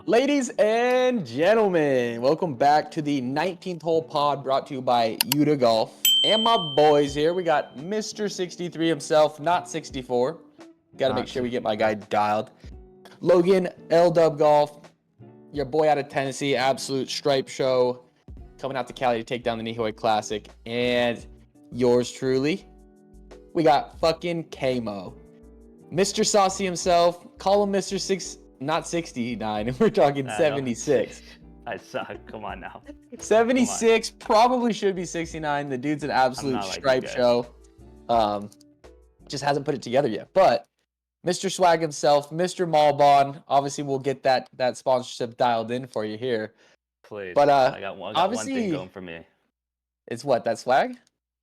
Ladies and gentlemen, welcome back to the 19th hole pod brought to you by Utah Golf. And my boys here, we got Mr. 63 himself, not 64. Got to make sure we get my guy dialed. Logan, L-Dub Golf, your boy out of Tennessee, absolute stripe show, coming out to Cali to take down the Nihoy Classic. And yours truly, we got fucking Kamo. Mr. Saucy himself, call him Mr. Not 69, we're talking 76. I suck. Come on now. 76 probably should be 69. The dude's an absolute stripe show. Just hasn't put it together yet. But Mr. Swag himself, Mr. Malbon, obviously we'll get that sponsorship dialed in for you here. Please. But I got one thing going for me. It's what, that swag?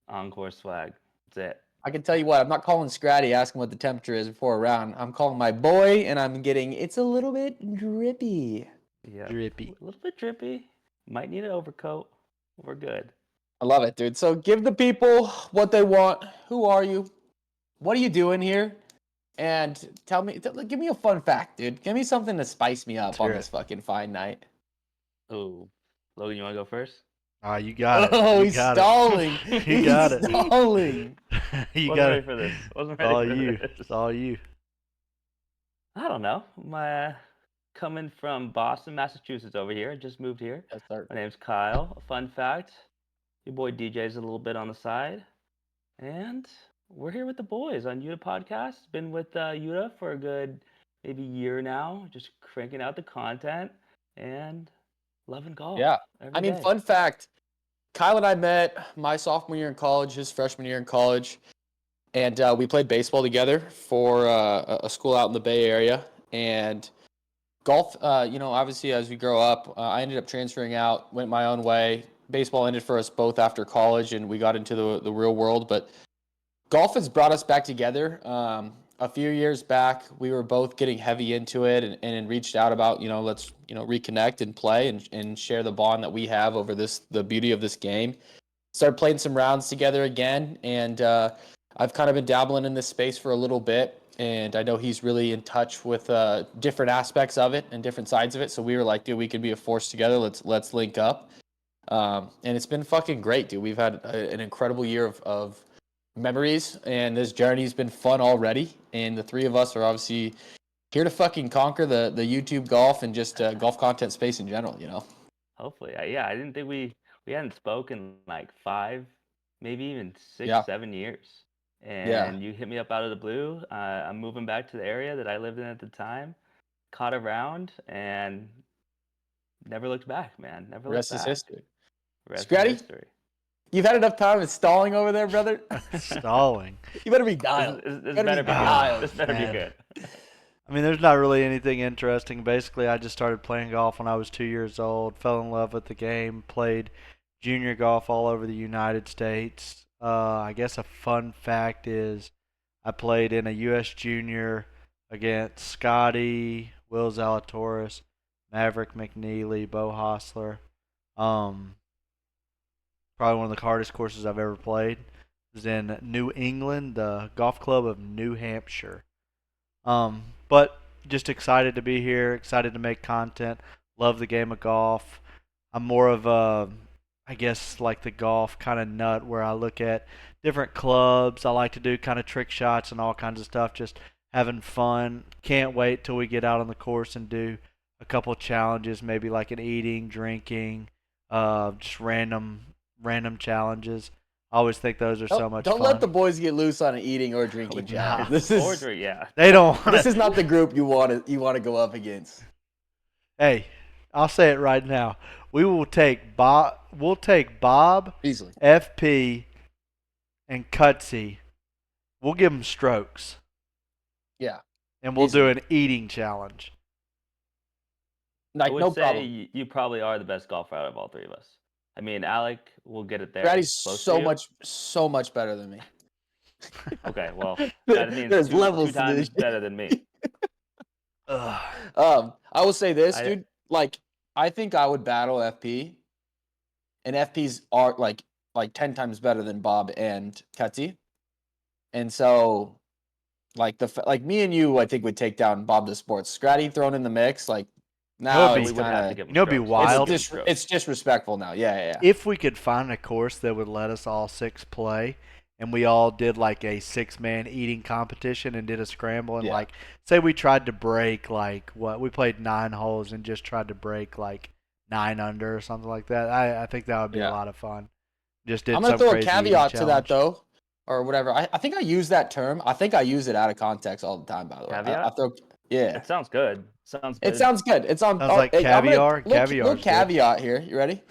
Encore swag. That's it. I can tell you what, I'm not calling Scratty asking what the temperature is before a round. I'm calling my boy, and I'm getting, it's a little bit drippy. Yeah. Drippy. A little bit drippy. Might need an overcoat. We're good. I love it, dude. So give the people what they want. Who are you? What are you doing here? And give me a fun fact, dude. Give me something to spice me up on this fucking fine night. Oh, Logan, you want to go first? You got it. Oh, he's stalling. You got it. Stalling. You Wasn't got ready it. for this. Wasn't It's ready all for you. this. It's all you. I don't know. Coming from Boston, Massachusetts over here. I just moved here. Yes, sir. My name's Kyle. A fun fact. Your boy DJ's a little bit on the side. And we're here with the boys on Utah Podcast. Been with Utah for a good maybe year now. Just cranking out the content and loving golf. Yeah. every day. Fun fact. Kyle and I met my sophomore year in college, his freshman year in college. And we played baseball together for a school out in the Bay Area. And golf, obviously as we grow up, I ended up transferring out, went my own way. Baseball ended for us both after college, and we got into the real world. But golf has brought us back together. A few years back, we were both getting heavy into it and reached out about, let's, reconnect and play and share the bond that we have over the beauty of this game. Started playing some rounds together again, and I've kind of been dabbling in this space for a little bit, and I know he's really in touch with different aspects of it and different sides of it. So we were like, dude, we could be a force together. Let's link up. And it's been fucking great, dude. We've had an incredible year of memories, and this journey's been fun already. And the three of us are obviously here to fucking conquer the YouTube golf and just golf content space in general, Hopefully. I didn't think we hadn't spoken like 5, maybe even 6, 7 years. And you hit me up out of the blue. I'm moving back to the area that I lived in at the time. Caught a round and never looked back, man. Never looked back. Rest is history. Scratty, you've had enough time with stalling over there, brother. Stalling. You better be dialed. This better be good. This better be good. I mean, there's not really anything interesting. Basically, I just started playing golf when I was 2 years old, fell in love with the game, played junior golf all over the United States. I guess a fun fact is I played in a U.S. Junior against Scotty, Will Zalatoris, Maverick McNeely, Bo Hostler. Probably one of the hardest courses I've ever played. It was in New England, the Golf Club of New Hampshire. But just excited to be here, excited to make content, love the game of golf. I'm more of a, I guess, like the golf kind of nut where I look at different clubs. I like to do kind of trick shots and all kinds of stuff, just having fun. Can't wait till we get out on the course and do a couple challenges, maybe like an eating, drinking, just random challenges. I always think those are so much fun. Don't let the boys get loose on an eating or drinking challenge. They don't. This is not the group you want to go up against. Hey, I'll say it right now. We will take Bob. We'll take Bob, easily, FP, and Cutsy. We'll give them strokes. Yeah. And we'll do an eating challenge. Like, I would say you probably are the best golfer out of all three of us. I mean, Alec will get it there. Brady's so much better than me. Okay, well, that means there's two levels times better than me. I will say this, dude. Like, I think I would battle FP, and FP's are like 10 times better than Bob and Cutsy, and so like me and you, I think would take down Bob the Sports. Scratty thrown in the mix, like Now be- it's we wouldn't have to kind give them it'd be strokes. wild. of it's disrespectful now. Yeah. If we could find a course that would let us all 6 play, and we all did like a 6-man eating competition and did a scramble, and Yeah. like say we tried to break like what we played 9 holes and just tried to break like 9 under or something like that. I think that would be a Yeah. lot of fun. Just did I'm gonna some throw a crazy eating caveat to that challenge. though, or whatever. I think I use that term. I think I use it out of context all the time. By the way, Caveat? I throw. Yeah, It sounds good. Sounds good. it sounds good. It's on. Sounds like I'm gonna caviar. little Caviar's good. caveat here. You ready?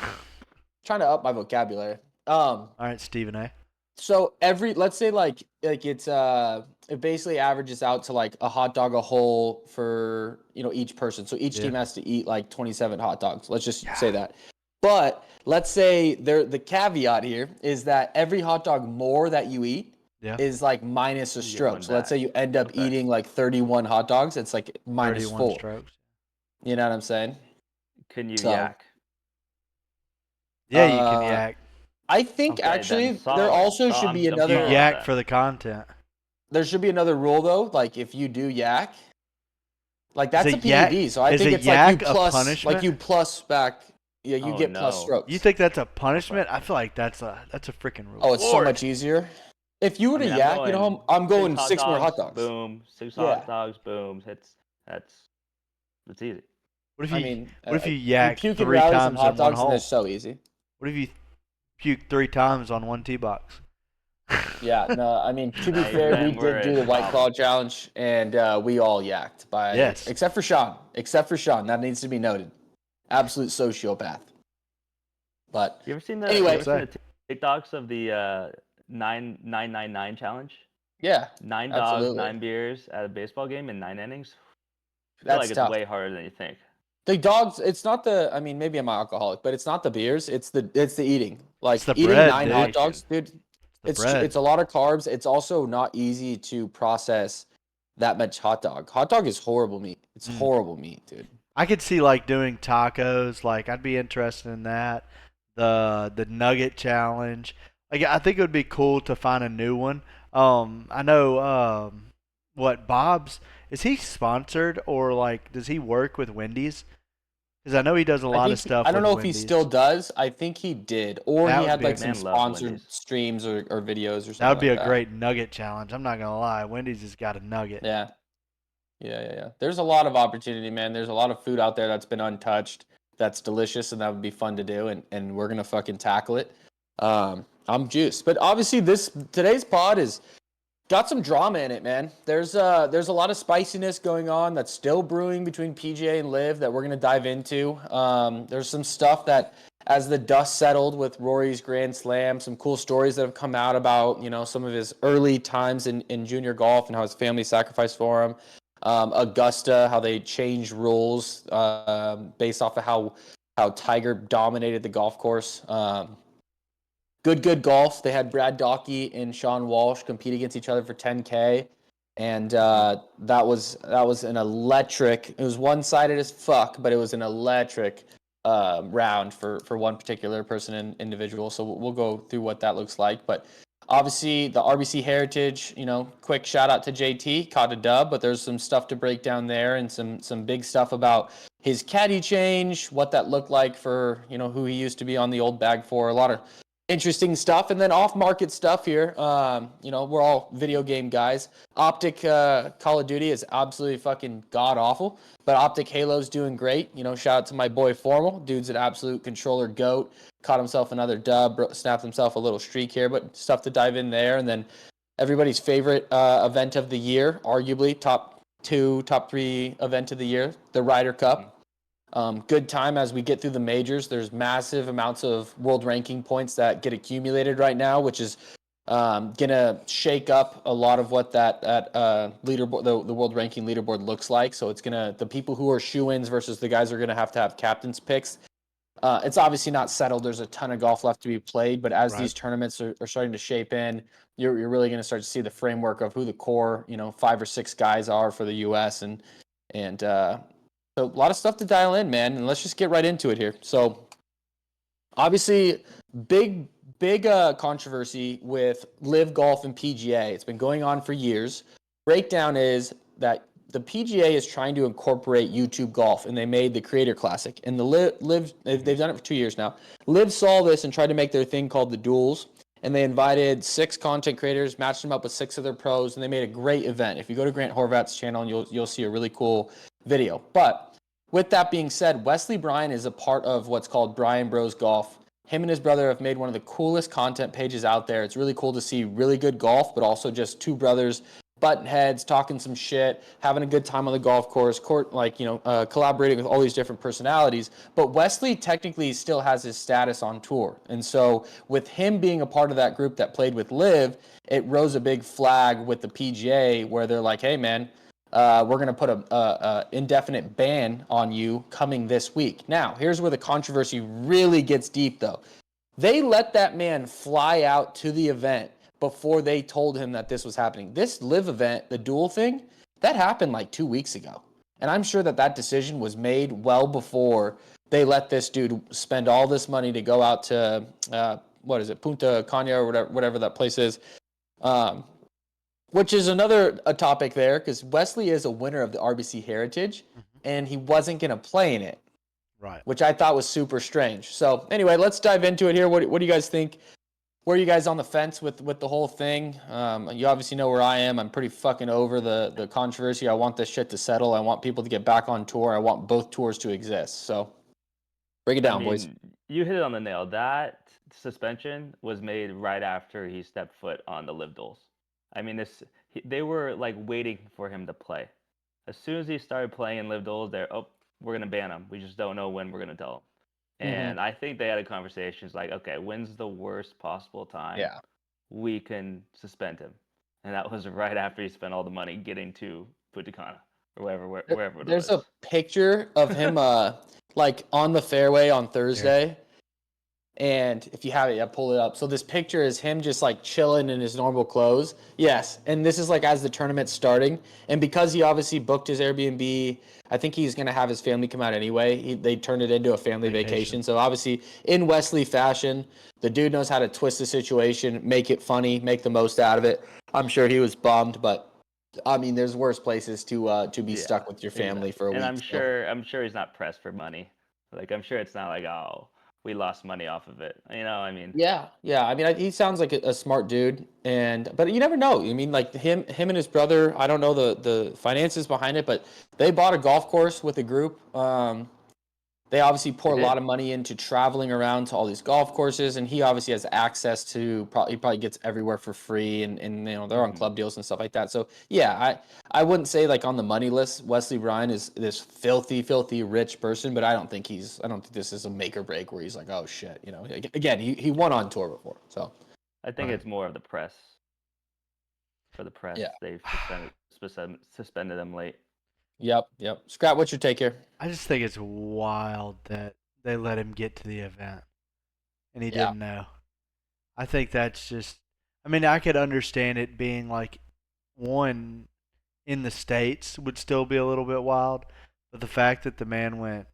Trying to up my vocabulary. All right, Stephen A. So let's say like it's it basically averages out to like a hot dog a hole for each person. So each Yeah. team has to eat like 27 hot dogs. Let's just say that. But let's say the caveat here is that every hot dog more that you eat Yeah. is like minus a You get stroke. one So let's back. say you end up Okay. eating like 31 hot dogs. It's like minus 31 4. strokes. You know what I'm saying? Can you So- yak? Yeah, you can yak. I think Okay, actually then there solid. also So should I'm- be I'm another. You solid. yak that. for the content. There should be another rule though. Like if you do yak, like Is that's a a PED. yak- so I is think a it's like you yak a plus, punishment? like you plus back. Yeah, you Oh, get plus no. strokes. You think that's a punishment? I feel like that's a freaking rule. Oh, it's so much easier. If you were to yak, I'm going 6 more hot dogs. Boom, 6 Yeah. hot dogs. Boom. That's easy. What if I you mean, what if you yak puke and 3 rally some times hot in one dogs, and hole? they're so easy. What if you puke 3 times on one tee box? Yeah, no, I mean, to be Hey, fair, we then we're did do in the White problem. Claw challenge, and we all yacked. Yes. Except for Sean. That needs to be noted. Absolute sociopath. But You ever seen the Anyway. TikToks of the 9-9-9-9 challenge? yeah, 9 absolutely. dogs, 9 beers at a baseball game in 9 innings. I feel That's like tough. it's way harder than you think. The dogs, it's not the. I mean, maybe I'm alcoholic, but it's not the beers. It's the eating. Like It's the eating bread, 9 dude. hot dogs, dude. The bread. It's a lot of carbs. It's also not easy to process that much hot dog. Hot dog is horrible meat. It's horrible meat, dude. I could see like doing tacos. Like I'd be interested in that. The nugget challenge. Like I think it would be cool to find a new one. I know. What Bob's is he sponsored or like does he work with Wendy's? Because I know he does a lot of stuff. I don't with know if he Wendy's. still does. I think he did, or That he would had be like a- some Man loves sponsored Wendy's. streams or videos or something. That would be like a great nugget challenge. I'm not gonna lie. Wendy's has got a nugget. Yeah. There's a lot of opportunity, man. There's a lot of food out there that's been untouched, that's delicious, and that would be fun to do, and we're gonna fucking tackle it. I'm juiced, but obviously today's pod is got some drama in it, man. There's a lot of spiciness going on that's still brewing between PGA and LIV that we're gonna dive into. There's some stuff that, as the dust settled with Rory's Grand Slam, some cool stories that have come out about some of his early times in junior golf and how his family sacrificed for him. Augusta, how they changed rules based off of how Tiger dominated the golf course. Good golf. They had Brad Dockey and Sean Walsh compete against each other for 10K, and that was an electric. It was one-sided as fuck, but it was an electric round for one particular person and individual. So we'll go through what that looks like, but. Obviously, the RBC Heritage, quick shout out to JT, caught a dub, but there's some stuff to break down there and some big stuff about his caddy change, what that looked like for, who he used to be on the old bag for, a lot of interesting stuff. And then off-market stuff here. We're all video game guys. OpTic Call of Duty is absolutely fucking god-awful, but OpTic Halo's doing great. Shout out to my boy Formal. Dude's an absolute controller goat. Caught himself another dub, snapped himself a little streak here, but stuff to dive in there. And then everybody's favorite event of the year, arguably top 2, top 3 event of the year, the Ryder Cup. Good time as we get through the majors. There's massive amounts of world ranking points that get accumulated right now, which is gonna shake up a lot of what that leaderboard, the world ranking leaderboard looks like. So it's the people who are shoe-ins versus the guys who are gonna have to have captain's picks. It's obviously not settled. There's a ton of golf left to be played, but as these tournaments are starting to shape in, you're really going to start to see the framework of who the core, 5 or 6 guys are for the U.S. and so a lot of stuff to dial in, man. And let's just get right into it here. So obviously, big controversy with LIV Golf and PGA. It's been going on for years. Breakdown is that the PGA is trying to incorporate YouTube golf, and they made the Creator Classic. And the Live they've done it for 2 years now. Live saw this and tried to make their thing called the Duels, and they invited 6 content creators, matched them up with 6 of their pros, and they made a great event. If you go to Grant Horvat's channel, and you'll see a really cool video. But with that being said, Wesley Bryan is a part of what's called Bryan Bros Golf. Him and his brother have made one of the coolest content pages out there. It's really cool to see really good golf, but also just 2 brothers butting heads, talking some shit, having a good time on the golf course, collaborating with all these different personalities. But Wesley technically still has his status on tour. And so with him being a part of that group that played with LIV, it rose a big flag with the PGA where they're like, hey, man, we're going to put a indefinite ban on you coming this week. Now, here's where the controversy really gets deep, though. They let that man fly out to the event before they told him that this was happening. This LIV event, the duel thing, that happened like 2 weeks ago. And I'm sure that decision was made well before they let this dude spend all this money to go out to, Punta Cana or whatever that place is. Which is a topic there, because Wesley is a winner of the RBC Heritage, and he wasn't going to play in it. Right. Which I thought was super strange. So anyway, let's dive into it here. What do you guys think? Where are you guys on the fence with the whole thing? You obviously know where I am. I'm pretty fucking over the controversy. I want this shit to settle. I want people to get back on tour. I want both tours to exist. So break it down, boys. You hit it on the nail. That suspension was made right after he stepped foot on the LIV Duels. I mean, they were like waiting for him to play. As soon as he started playing in LIV Duels, we're going to ban him. We just don't know when we're going to tell him. And I think they had a conversation like, okay, when's the worst possible time we can suspend him? And that was right after he spent all the money getting to Punta Cana or wherever it was. There's a picture of him like on the fairway on Thursday. Yeah. And if you have it, pull it up. So this picture is him just like chilling in his normal clothes. Yes. And this is like as the tournament's starting. And because he obviously booked his Airbnb, I think he's going to have his family come out anyway. They turned it into a family vacation. So obviously in Wesley fashion, the dude knows how to twist the situation, make it funny, make the most out of it. I'm sure he was bummed, but I mean, there's worse places to be stuck with your family for a week. And I'm sure he's not pressed for money. Like, I'm sure it's not like, oh, we lost money off of it. You know, I mean. Yeah. I mean, he sounds like a smart dude, but you never know. I mean, like him and his brother. I don't know the finances behind it, but they bought a golf course with a group. They obviously pour a lot of money into traveling around to all these golf courses, and he obviously has access to. He probably gets everywhere for free, and you know they're on club deals and stuff like that. So yeah, I wouldn't say like on the money list, Wesley Bryan is this filthy rich person, but I don't think this is a make or break where he's like, oh shit, you know. Again, he won on tour before, so. I think it's more of the press. For the press, they've suspended him late. Yep. Scrap, what's your take here? I just think it's wild that they let him get to the event and he didn't know. I think that's just, I mean, I could understand it being like one in the States would still be a little bit wild, but the fact that the man went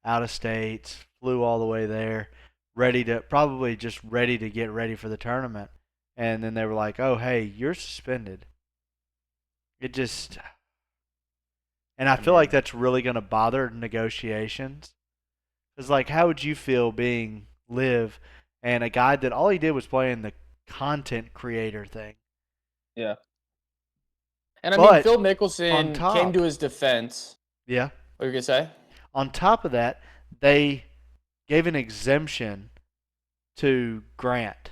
out of states, flew all the way there, probably just ready to get ready for the tournament, and then they were like, oh, hey, you're suspended. It just... And I feel like that's really going to bother negotiations. Because, like, how would you feel being LIV and a guy that all he did was play in the content creator thing? Yeah. And I mean, Phil Mickleson came to his defense. Yeah. What were you going to say? On top of that, they gave an exemption to Grant.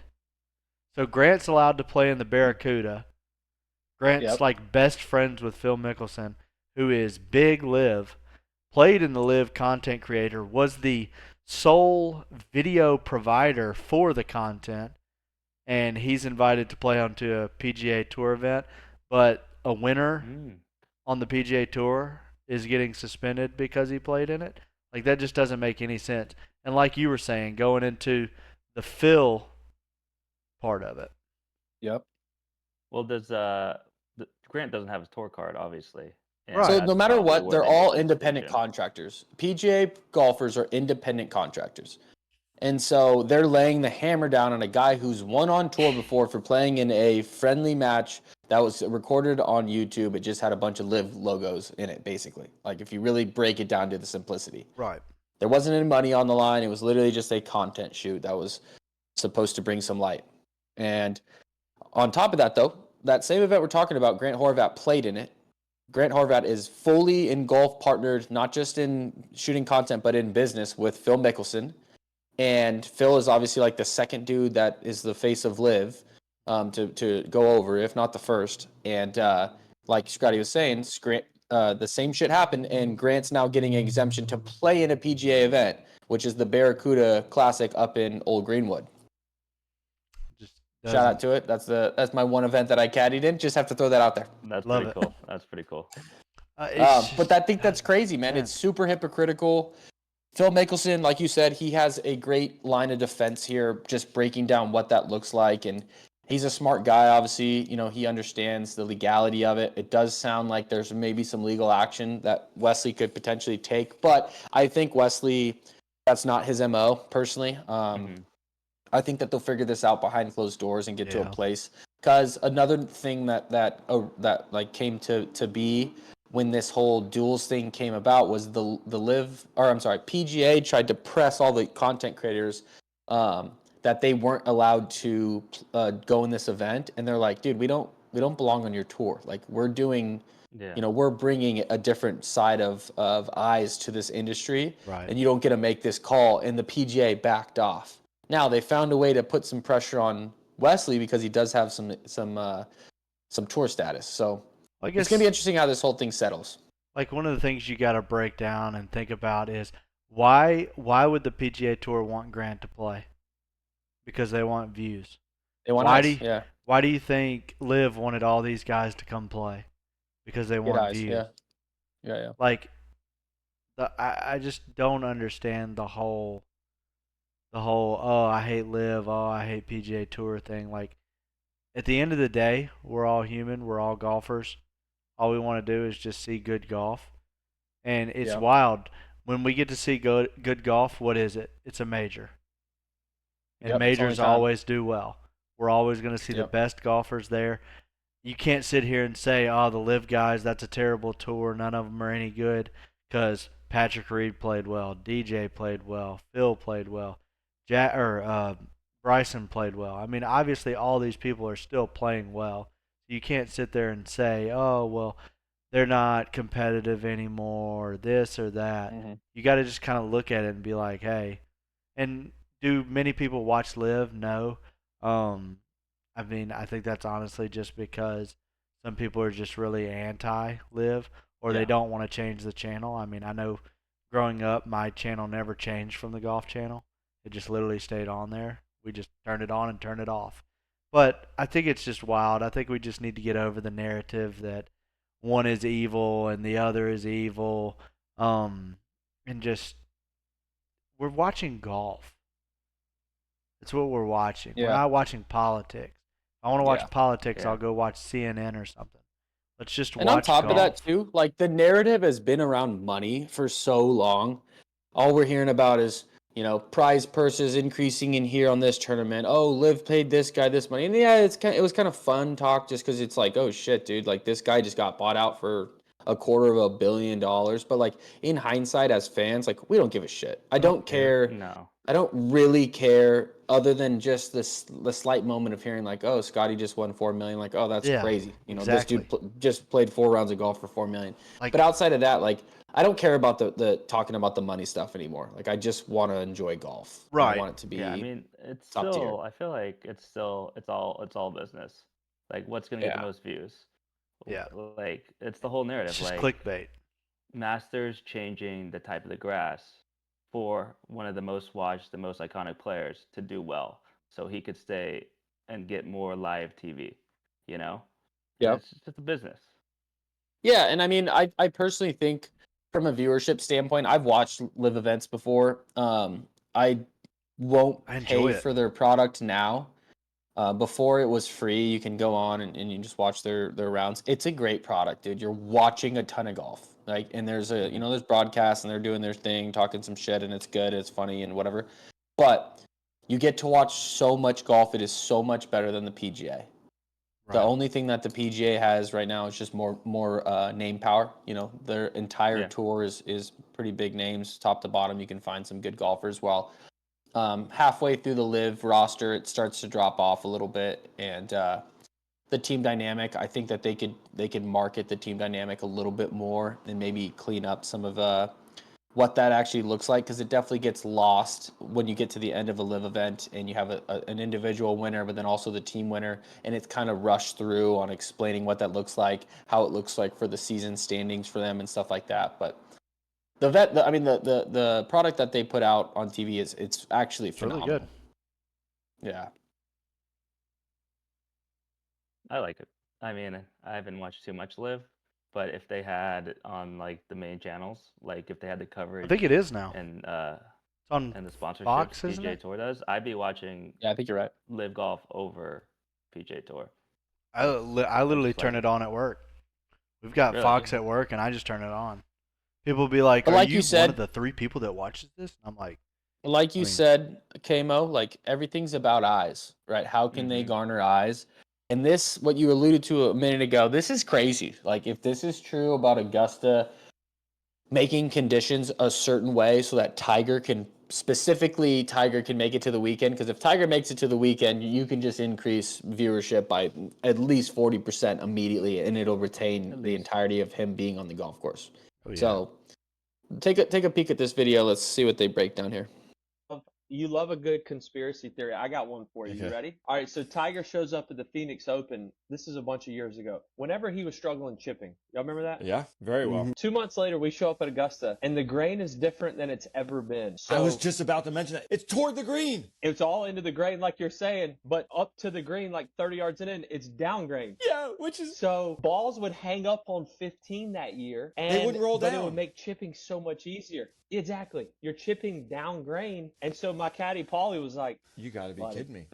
So Grant's allowed to play in the Barracuda. Grant's like best friends with Phil Mickleson, who is big LIV, played in the LIV content creator, was the sole video provider for the content, and he's invited to play onto a PGA Tour event, but a winner on the PGA Tour is getting suspended because he played in it. Like, that just doesn't make any sense. And like you were saying, going into the Phil part of it. Yep. Well, Grant doesn't have his tour card, obviously. Right. So no matter what, they're all independent contractors. PGA golfers are independent contractors. And so they're laying the hammer down on a guy who's won on tour before for playing in a friendly match that was recorded on YouTube. It just had a bunch of LIV logos in it, basically. Like if you really break it down to the simplicity. Right. There wasn't any money on the line. It was literally just a content shoot that was supposed to bring some light. And on top of that, though, that same event we're talking about, Grant Horvat played in it. Grant Horvat is fully in golf partnered, not just in shooting content, but in business with Phil Mickleson. And Phil is obviously like the second dude that is the face of LIV to go over, if not the first. And like Scotty was saying, the same shit happened, and Grant's now getting an exemption to play in a PGA event, which is the Barracuda Classic up in Old Greenwood. Shout out to it. That's my one event that I caddied in. Just have to throw that out there. That's pretty cool. That's pretty cool. But I think that's crazy, man. It's super hypocritical. Phil Mickelson, like you said, he has a great line of defense here, just breaking down what that looks like. And he's a smart guy, obviously. You know, he understands the legality of it. It does sound like there's maybe some legal action that Wesley could potentially take. But I think Wesley, that's not his MO, personally. I think that they'll figure this out behind closed doors and get to a place. Because another thing that like came to be when this whole duels thing came about was PGA tried to press all the content creators that they weren't allowed to go in this event, and they're like, dude, we don't belong on your tour. Like we're doing. You know, we're bringing a different side of eyes to this industry, and you don't get to make this call. And the PGA backed off. Now they found a way to put some pressure on Wesley because he does have some tour status. So I guess it's gonna be interesting how this whole thing settles. Like one of the things you got to break down and think about is why would the PGA Tour want Grant to play? Because they want views. They want eyes. Why do you think LIV wanted all these guys to come play? Because they want views. Yeah. Like I just don't understand the whole oh, I hate LIV, oh, I hate PGA Tour thing. Like at the end of the day, we're all human, we're all golfers. All we want to do is just see good golf. And it's wild when we get to see good golf. What is it? It's a major. And majors always do well. We're always going to see the best golfers there. You can't sit here and say, oh, the LIV guys, that's a terrible tour. None of them are any good, because Patrick Reed played well, DJ played well, Phil played well, Bryson played well. I mean, obviously all these people are still playing well. You can't sit there and say, oh, well, they're not competitive anymore, or this or that. You got to just kind of look at it and be like, hey. And do many people watch LIV? No. I mean, I think that's honestly just because some people are just really anti-LIV, or they don't want to change the channel. I mean, I know growing up, my channel never changed from the golf channel. It just literally stayed on there. We just turned it on and turned it off. But I think it's just wild. I think we just need to get over the narrative that one is evil and the other is evil. And just, we're watching golf. That's what we're watching. We're not watching politics. If I want to watch politics, I'll go watch CNN or something. Let's just watch golf. And on top of that, too, like the narrative has been around money for so long. All we're hearing about is, you know, prize purses increasing in here on this tournament. Oh, LIV paid this guy this money. And it was kind of fun talk just because it's like, oh, shit, dude, like this guy just got bought out for $250 million. But like in hindsight, as fans, like we don't give a shit. I don't care. No. I don't really care, other than just the slight moment of hearing like, oh, Scotty just won $4 million. Like, oh, that's crazy. You know, this dude just played 4 rounds of golf for $4 million. Like, but outside of that, like, I don't care about the talking about the money stuff anymore. Like, I just want to enjoy golf. Right. I want it to be. Yeah, I mean, it's top still. tier. I feel like it's all business. Like, what's gonna get the most views? Yeah. Like, it's the whole narrative. It's just like clickbait. Masters changing the type of the grass for one of the most watched, the most iconic players to do well, so he could stay and get more live TV. You know. Yeah. It's just a business. Yeah, and I mean, I personally think from a viewership standpoint, I've watched LIV events before. I won't pay for their product now. Before it was free, you can go on and you just watch their rounds. It's a great product, dude. You're watching a ton of golf. Like, and there's there's broadcasts and they're doing their thing, talking some shit, and it's good, it's funny and whatever. But you get to watch so much golf. It is so much better than the PGA. The only thing that the PGA has right now is just more name power. You know, their entire tour is pretty big names, top to bottom. You can find some good golfers. While halfway through the LIV roster, it starts to drop off a little bit, and the team dynamic. I think that they could market the team dynamic a little bit more and maybe clean up some of what that actually looks like, because it definitely gets lost when you get to the end of a LIV event and you have an individual winner, but then also the team winner, and it's kind of rushed through on explaining what that looks like, how it looks like for the season standings for them and stuff like that. But the product that they put out on TV it's actually phenomenal. Really good. Yeah. I like it. I mean, I haven't watched too much LIV, but if they had on like the main channels, like if they had the coverage, I think it is now. And it's on and the sponsorships Fox, isn't PGA it? Tour does, I'd be watching. Yeah, I think you're right. LIV Golf over PGA Tour. I literally turn it on at work. We've got Really? Fox at work, and I just turn it on. People will be like, But "Are like you you said- one of the 3 people that watches this?" And I'm like, Like you said, Kamo, like everything's about eyes, right? How can they garner eyes? And this, what you alluded to a minute ago, this is crazy. Like if this is true about Augusta making conditions a certain way so that Tiger can make it to the weekend, because if Tiger makes it to the weekend, you can just increase viewership by at least 40% immediately, and it'll retain the entirety of him being on the golf course. Oh, yeah. So take a peek at this video. Let's see what they break down here. You love a good conspiracy theory. I got one for you. Okay. You ready? All right, so Tiger shows up at the Phoenix Open. This is a bunch of years ago. Whenever he was struggling chipping. Y'all remember that? Yeah, very well. 2 months later, we show up at Augusta, and the grain is different than it's ever been. So I was just about to mention that. It's toward the green. it's all into the grain, like you're saying, but up to the green, like 30 yards in, it's down grain. Yeah, which is... So balls would hang up on 15 that year, and They wouldn't roll but it down. would make chipping so much easier. Exactly. You're chipping down grain, and so my caddy Paulie was like, You got to be Buddy, kidding me.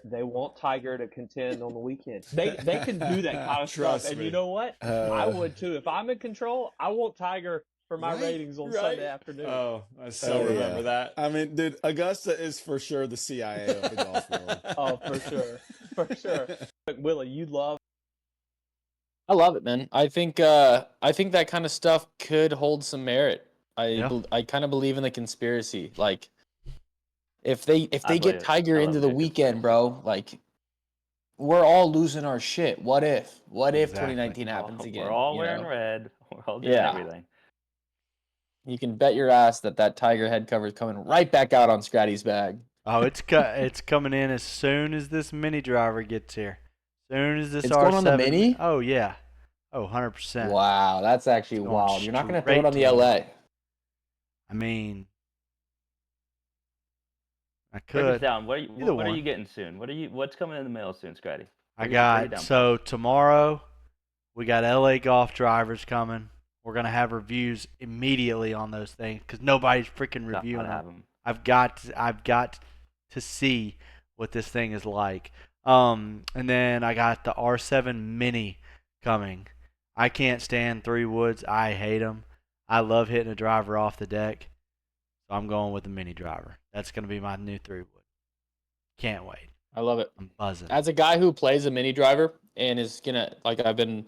they want Tiger to contend on the weekend. They can do that kind of Trust stuff, and me. you know what? I would too. If I'm in control, I want Tiger for my ratings on Sunday afternoon. Oh, I still remember that. I mean, dude, Augusta is for sure the CIA of the golf world. Oh, for sure. But Willie, you love. I love it, man. I think that kind of stuff could hold some merit. I kind of believe in the conspiracy. Like, if they get Tiger into the weekend, bro, like, we're all losing our shit. What if 2019 happens again? We're all wearing red. We're all doing everything. You can bet your ass that Tiger head cover is coming right back out on Scratty's bag. "Oh, it's coming in as soon as this mini driver gets here. As soon as this It's R7." going on the mini? Oh yeah. Oh, 100%. Wow, that's actually It's going wild. You're not gonna throw straight it on the to LA. I mean, I Break it could. down. What Either are one. you getting soon? What's coming in the mail soon, Scratty? I Break it got down. so tomorrow we got LA golf drivers coming. We're gonna have reviews immediately on those things because nobody's freaking Gotta reviewing have them. 'em. I've got to see what this thing is like. And then I got the R7 Mini coming. I can't stand 3-woods. I hate them. I love hitting a driver off the deck. So I'm going with the mini driver. That's going to be my new 3-wood. Can't wait. I love it. I'm buzzing. As a guy who plays a mini driver and is gonna, like, I've been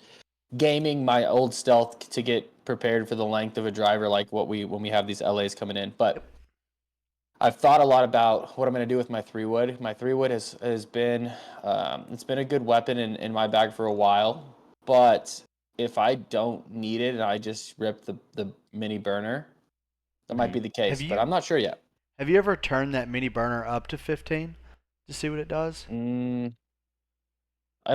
gaming my old stealth to get prepared for the length of a driver, like when we have these LAs coming in. But I've thought a lot about what I'm going to do with my 3-wood. My 3-wood has been it's been a good weapon in my bag for a while. But if I don't need it and I just rip the mini burner, that might be the case. But I'm not sure yet. Have you ever turned that mini burner up to 15 to see what it does? I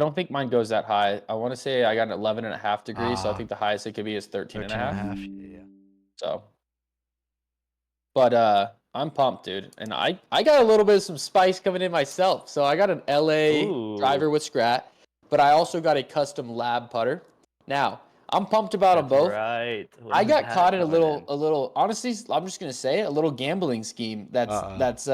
don't think mine goes that high. I want to say I got an 11.5 degrees, so I think the highest it could be is 13.5. Yeah. So, but I'm pumped, dude. And I got a little bit of some spice coming in myself. So I got an LA driver with Scrat, but I also got a custom lab putter. Now, I'm pumped about them both. Right. I got caught in a little, honestly, I'm just going to say it, a little gambling scheme that's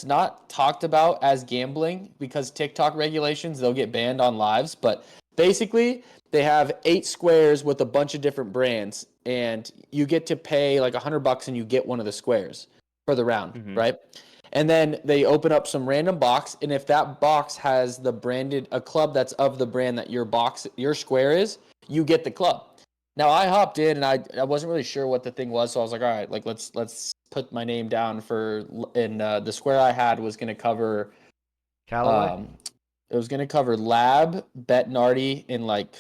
not talked about as gambling because TikTok regulations, they'll get banned on lives. But basically, they have 8 squares with a bunch of different brands, and you get to pay like $100 and you get one of the squares for the round, right? And then they open up some random box, and if that box has a club that's of the brand that your square is, you get the club. Now I hopped in and I wasn't really sure what the thing was, so I was like, all right, like let's put my name down the square I had was going to cover Callaway? It was going to cover Lab, Betnardi, and like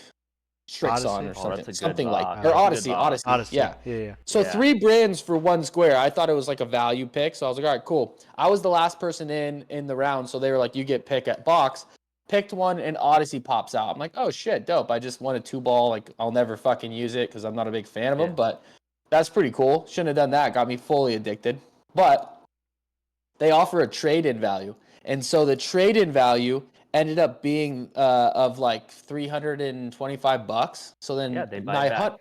Strixon Odyssey? or Oh, something, that's a good something like, box. or That's a good Odyssey, box. Odyssey, yeah. Yeah. So Yeah. 3 brands for 1 square. I thought it was like a value pick, so I was like, all right, cool. I was the last person in the round, so they were like, you get pick at box. Picked one, and Odyssey pops out. I'm like, oh shit, dope. I just won a 2-ball. Like, I'll never fucking use it because I'm not a big fan of them, but that's pretty cool. Shouldn't have done that. Got me fully addicted. But they offer a trade-in value, and so the trade-in value ended up being of like $325. So then they buy back.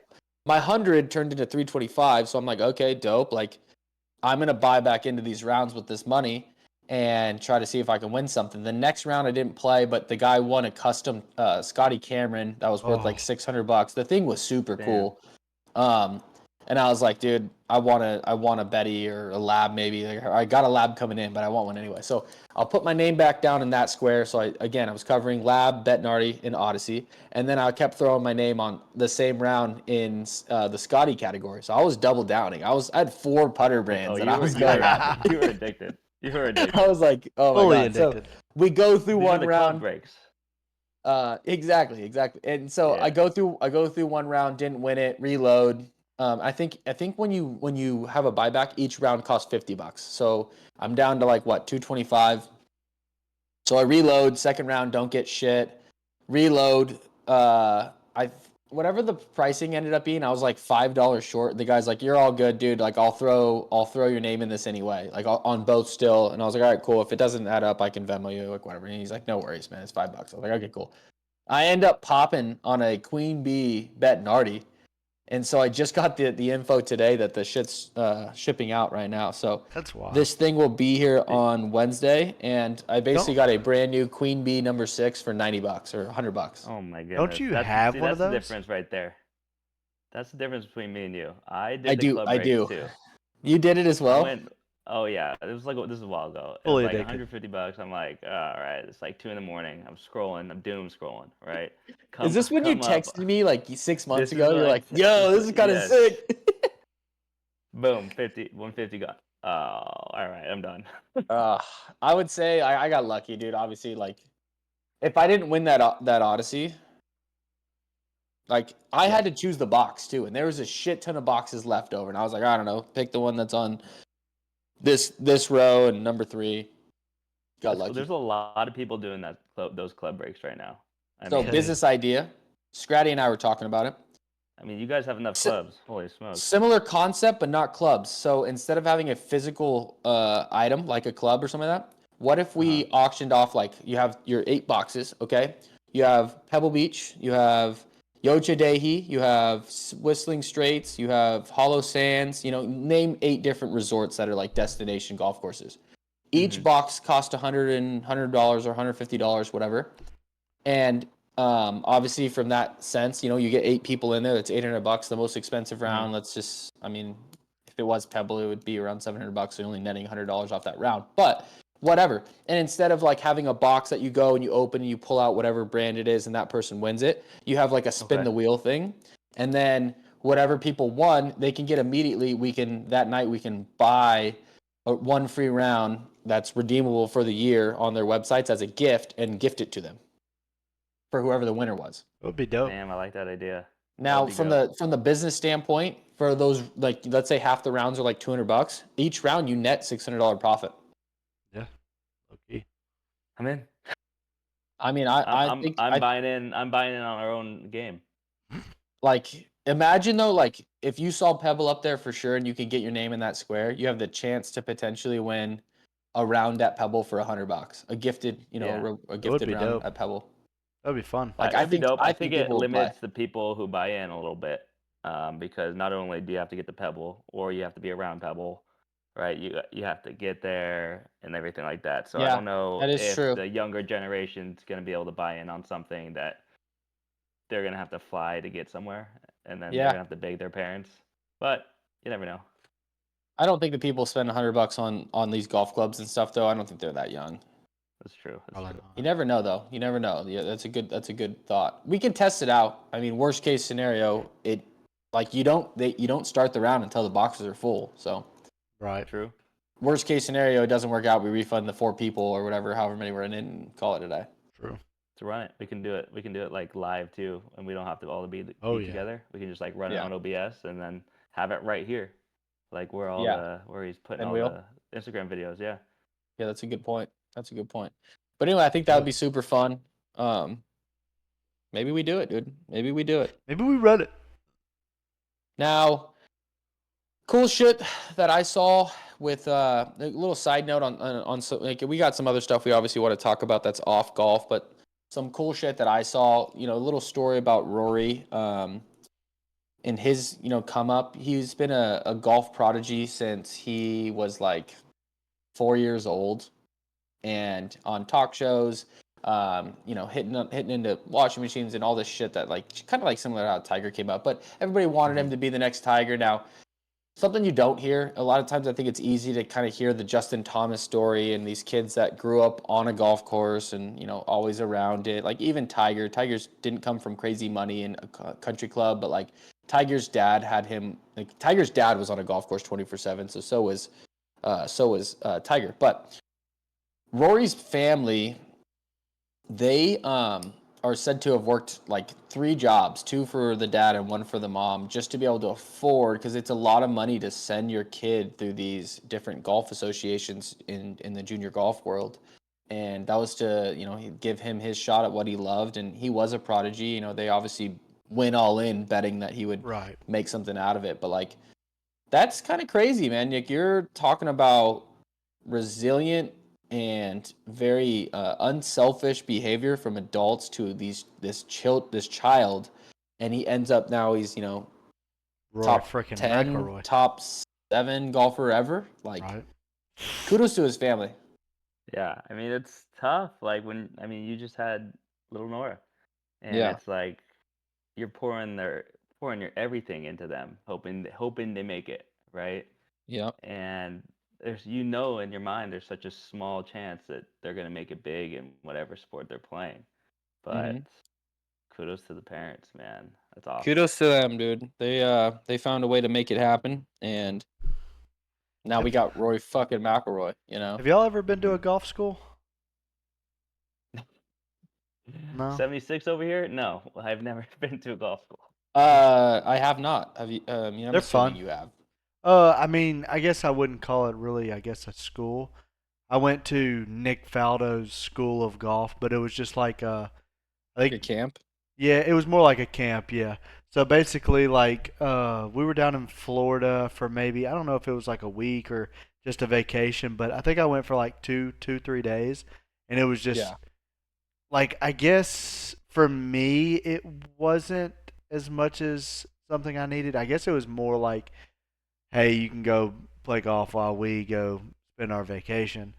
my 100 turned into 325. So I'm like, okay, dope. Like, I'm gonna buy back into these rounds with this money and try to see if I can win something. The next round I didn't play, but the guy won a custom Scotty Cameron that was worth like $600. The thing was super cool. And I was like, dude, I want a Betty or a Lab maybe. Like, I got a Lab coming in, but I want one anyway. So I'll put my name back down in that square. So I was covering Lab, Betnardi, and Odyssey, and then I kept throwing my name on the same round in the Scotty category. So I was double downing. I had 4 putter brands that I was going after. You were addicted. You were addicted. I was like, oh my Fully god. addicted. So we go through These are one the round. club breaks. Exactly. And so I go through one round, didn't win it, reload. I think when you have a buyback, each round costs $50. So I'm down to like what, 225. So I reload, second round, don't get shit. Reload. Whatever the pricing ended up being, I was like $5 short. The guy's like, "You're all good, dude. Like, I'll throw your name in this anyway, like on both still." And I was like, "All right, cool. If it doesn't add up, I can Venmo you, like whatever." And he's like, "No worries, man. It's $5." I was like, "Okay, cool." I end up popping on a Queen Bee Betnardi. And so I just got the info today that the shit's shipping out right now. So That's wild. this thing will be here on Wednesday, and I basically got a brand new Queen Bee number 6 for $90 or $100. Oh my goodness! Don't you have one of those? That's the difference right there. That's the difference between me and you. I did I the do. club I breaks do. too. You did it as well? Oh yeah, this is a while ago. It Fully was like addicted. $150. I'm like, all right, it's like 2 a.m. I'm scrolling. I'm doom scrolling. Right? Is this when you come up. texted me like 6 months This ago? is You're like- like, yo, this is kind of yes. sick. Boom, 150 gone. Oh, all right, I'm done. I would say I got lucky, dude. Obviously, like, if I didn't win that Odyssey, like, I had to choose the box too, and there was a shit ton of boxes left over, and I was like, I don't know, pick the one that's on this row and number 3. Got lucky. There's a lot of people doing those club breaks right now. Business idea. Scratty and I were talking about it. I mean, you guys have enough clubs. Holy smokes. Similar concept, but not clubs. So instead of having a physical item like a club or something like that, what if we auctioned off, like, you have your 8 boxes, okay? You have Pebble Beach, you have Yochadehi, you have Whistling Straits, you have Hollow Sands, name 8 different resorts that are like destination golf courses. Each box costs $100 or $150, whatever. And obviously from that sense, you get 8 people in there. That's $800. The most expensive round. Let's just, I mean, if it was Pebble, it would be around $700. So you're only netting $100 off that round. But whatever. And instead of like having a box that you go and you open and you pull out whatever brand it is and that person wins it, you have like a spin the wheel thing. And then whatever people won, they can get immediately. That night we can buy one free round that's redeemable for the year on their websites as a gift and gift it to them for whoever the winner was. It would be dope. Damn, I like that idea. Now, from the business standpoint, for those, like, let's say half the rounds are like $200, each round you net $600 profit. Yeah. Okay. I'm in. I mean, I'm buying in. I'm buying in on our own game. Like, imagine though, like, if you saw Pebble up there for sure and you could get your name in that square, you have the chance to potentially win a round at Pebble for $100. A gifted, a gifted round dope. at Pebble. That'd be fun. Like, I think it people limits the people who buy in a little bit, because not only do you have to get the Pebble, or you have to be around Pebble, right? You have to get there and everything like that. So I don't know if the younger generation's going to be able to buy in on something that they're going to have to fly to get somewhere, and then they're going to have to beg their parents. But you never know. I don't think the people spend $100 on these golf clubs and stuff, though. I don't think they're that young. That's true. You never know, though. You never know. Yeah, that's a good thought. We can test it out. I mean, worst case scenario, you don't start the round until the boxes are full. So, right. True. Worst case scenario, it doesn't work out. We refund the 4 people or whatever, however many we're in, and call it a day. True. To run it, we can do it. We can do it like live too, and we don't have to all be together. We can just like run it on OBS and then have it right here, like where where he's putting all the Instagram videos. Yeah. Yeah, that's a good point. But anyway, I think that would be super fun. Maybe we do it, dude. Maybe we do it. Maybe we run it. Now, cool shit that I saw with a little side note on so, like, we got some other stuff we obviously want to talk about that's off golf, but some cool shit that I saw, a little story about Rory in his, come up. He's been a golf prodigy since he was like 4 years old, and on talk shows, hitting into washing machines and all this shit that kind of like similar to how Tiger came up, but everybody wanted him to be the next Tiger. Now, something you don't hear a lot of times, I think it's easy to kind of hear the Justin Thomas story and these kids that grew up on a golf course and, always around it. Like even Tiger's didn't come from crazy money in a country club, but like Tiger's dad had him, like Tiger's dad was on a golf course 24/7. So was Tiger. But Rory's family, they are said to have worked like 3 jobs, 2 for the dad and 1 for the mom, just to be able to afford, because it's a lot of money to send your kid through these different golf associations in the junior golf world. And that was to, give him his shot at what he loved. And he was a prodigy. They obviously went all in betting that he would make something out of it. But like, that's kind of crazy, man. Like, you're talking about resilient and very unselfish behavior from adults to this child, and he ends up now he's top 10, McElroy. Top 7 golfer ever. Like, kudos to his family. Yeah, I mean it's tough. Like you just had little Nora, and it's like you're pouring your everything into them, hoping they make it, right? Yeah. And there's in your mind there's such a small chance that they're gonna make it big in whatever sport they're playing. But kudos to the parents, man. That's awesome. Kudos to them, dude. They found a way to make it happen, and now we got Rory fucking McIlroy. Have y'all ever been to a golf school? No. 76 over here? No, I've never been to a golf school. I have not. Have you? They're fun. You have. I mean, I guess I wouldn't call it really, a school. I went to Nick Faldo's school of golf, but it was just like I think a camp? Yeah, it was more like a camp, yeah. So basically, like, we were down in Florida for maybe, I don't know if it was like a week or just a vacation, but I think I went for like 3 days, and it was just, like, I guess for me, it wasn't as much as something I needed. I guess it was more like, hey, you can go play golf while we go spend our vacation.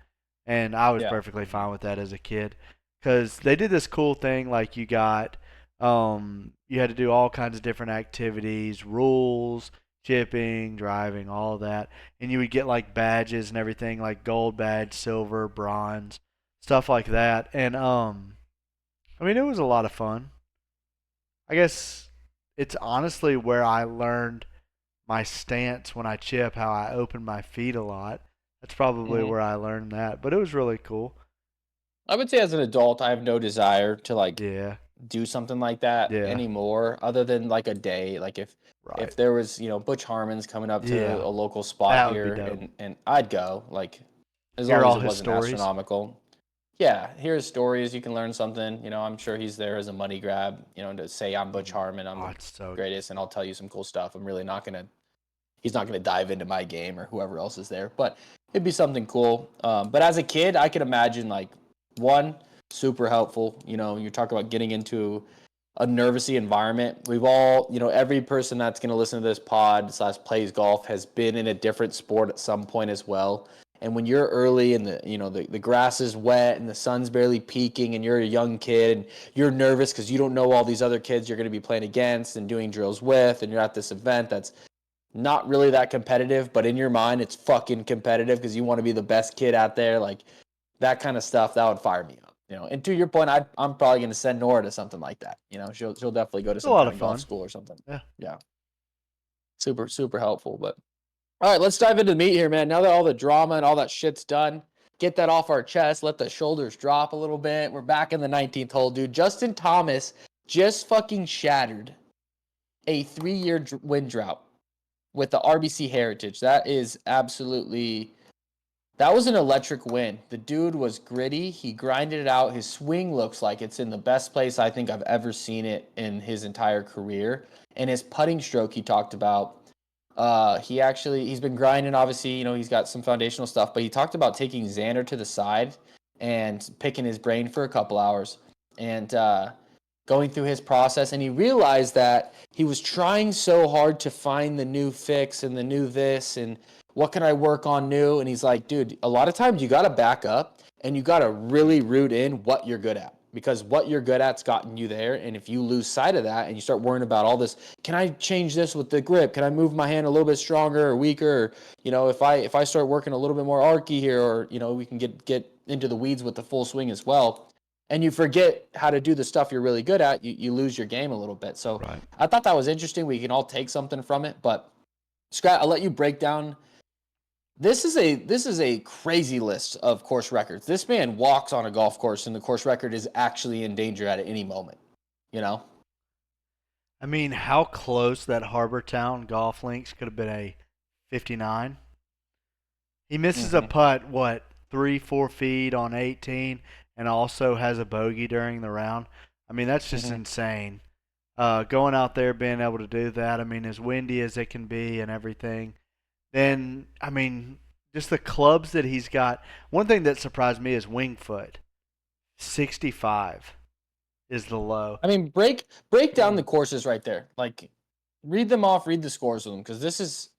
And I was perfectly fine with that as a kid. Because they did this cool thing, like you got, you had to do all kinds of different activities, rules, chipping, driving, all of that. And you would get like badges and everything, like gold badge, silver, bronze, stuff like that. And, I mean, it was a lot of fun. I guess it's honestly where I learned my stance when I chip, how I open my feet a lot. That's probably where I learned that, but it was really cool. I would say as an adult, I have no desire to do something like that anymore, other than like a day. Like if there was, Butch Harmon's coming up to a local spot here, and I'd go, like, as long as it wasn't astronomical. Yeah, hear his stories. You can learn something. I'm sure he's there as a money grab, to say I'm Butch Harmon, I'm the greatest, and I'll tell you some cool stuff. I'm really not going to he's not going to dive into my game or whoever else is there, but it'd be something cool. But as a kid, I could imagine, like, one, super helpful. You talk about getting into a nervousy environment. We've all, every person that's going to listen to this pod / plays golf has been in a different sport at some point as well. And when you're early and the grass is wet and the sun's barely peaking and you're a young kid and you're nervous because you don't know all these other kids you're going to be playing against and doing drills with, and you're at this event that's not really that competitive, but in your mind, it's fucking competitive because you want to be the best kid out there. Like that kind of stuff, that would fire me up. And to your point, I'm probably going to send Nora to something like that. She'll definitely go to some kind of golf school or something. Yeah. Super, super helpful. But all right, let's dive into the meat here, man. Now that all the drama and all that shit's done, get that off our chest. Let the shoulders drop a little bit. We're back in the 19th hole, dude. Justin Thomas just fucking shattered a 3-year win drought with the RBC Heritage. That was an electric win. The dude was gritty. He grinded it out. His swing looks like it's in the best place I think I've ever seen it in his entire career. And his putting stroke he talked about, he's been grinding, obviously, he's got some foundational stuff, but he talked about taking Xander to the side and picking his brain for a couple hours and going through his process. And he realized that he was trying so hard to find the new fix and the new this and what can I work on new? And he's like, dude, a lot of times you got to back up and you got to really root in what you're good at, because what you're good at's gotten you there. And if you lose sight of that and you start worrying about all this, can I change this with the grip? Can I move my hand a little bit stronger or weaker? Or, if I start working a little bit more archy here, or, we can get into the weeds with the full swing as well. And you forget how to do the stuff you're really good at, you lose your game a little bit. So right. I thought that was interesting. We can all take something from it. But Scott, I'll let you break down. This is a crazy list of course records. This man walks on a golf course, and the course record is actually in danger at any moment. I mean, how close that Harbortown golf links could have been a 59. He misses a putt, 3-4 feet on 18, and also has a bogey during the round. I mean, that's just insane. Going out there, being able to do that. I mean, as windy as it can be and everything. Then, I mean, just the clubs that he's got. One thing that surprised me is Wingfoot. 65 is the low. I mean, break down the courses right there. Like, read them off, read the scores of them, because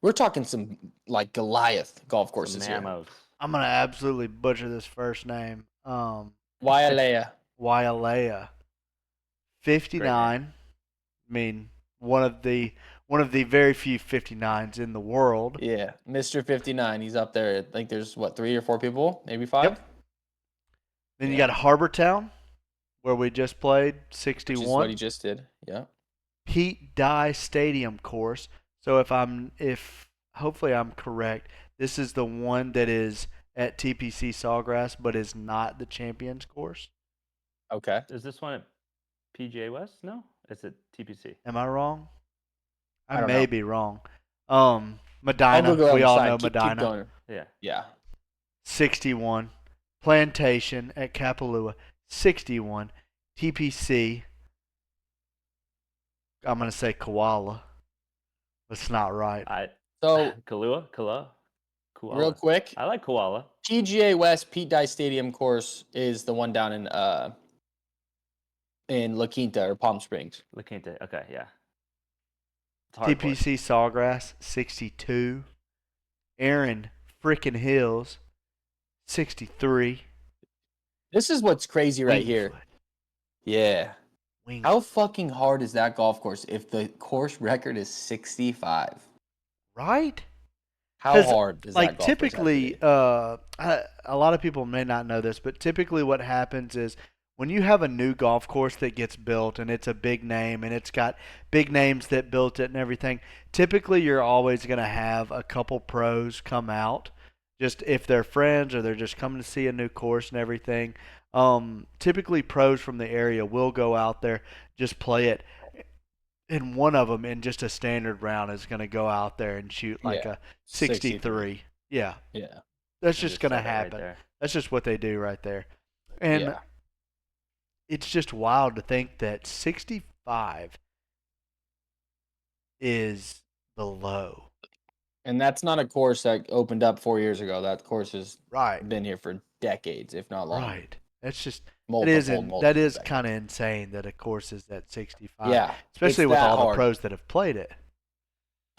we're talking some, like, Goliath golf courses here. I'm going to absolutely butcher this first name. Wailea. 59. I mean, one of the very few 59s in the world. Yeah, Mr. 59. He's up there. I think there's, 3 or 4 people? Maybe 5? Yep. Then you got Harbortown, where we just played, 61. Which is what he just did, yeah. Pete Dye Stadium course. So if hopefully I'm correct, this is the one that is at TPC Sawgrass, but is not the Champions course. Okay. Is this one at PGA West? No? It's at TPC. Am I wrong? I may be wrong. Medina. We all know Medina. Keep going. Yeah. 61. Plantation at Kapalua. 61. TPC. I'm going to say Koala. That's not right. So Koala. Real quick. I like Koala. PGA West Pete Dye Stadium course is the one down in La Quinta or Palm Springs. La Quinta. Okay, yeah. TPC Sawgrass, 62. Aaron frickin' Hills, 63. This is what's crazy right here. Yeah. How fucking hard is that golf course if the course record is 65? Right? How hard is that golf course? Typically, a lot of people may not know this, but typically what happens is when you have a new golf course that gets built and it's a big name and it's got big names that built it and everything, typically you're always going to have a couple pros come out, just if they're friends or they're just coming to see a new course and everything. Typically pros from the area will go out there, just play it. And one of them in just a standard round is going to go out there and shoot like a 63. Yeah. Yeah. That's just going to happen. Right, that's just what they do right there. And it's just wild to think that 65 is the low. And that's not a course that opened up 4 years ago. That course has been here for decades, if not longer. Right. That's just that is kind of insane that a course is at 65. Yeah, especially with all the pros that have played it.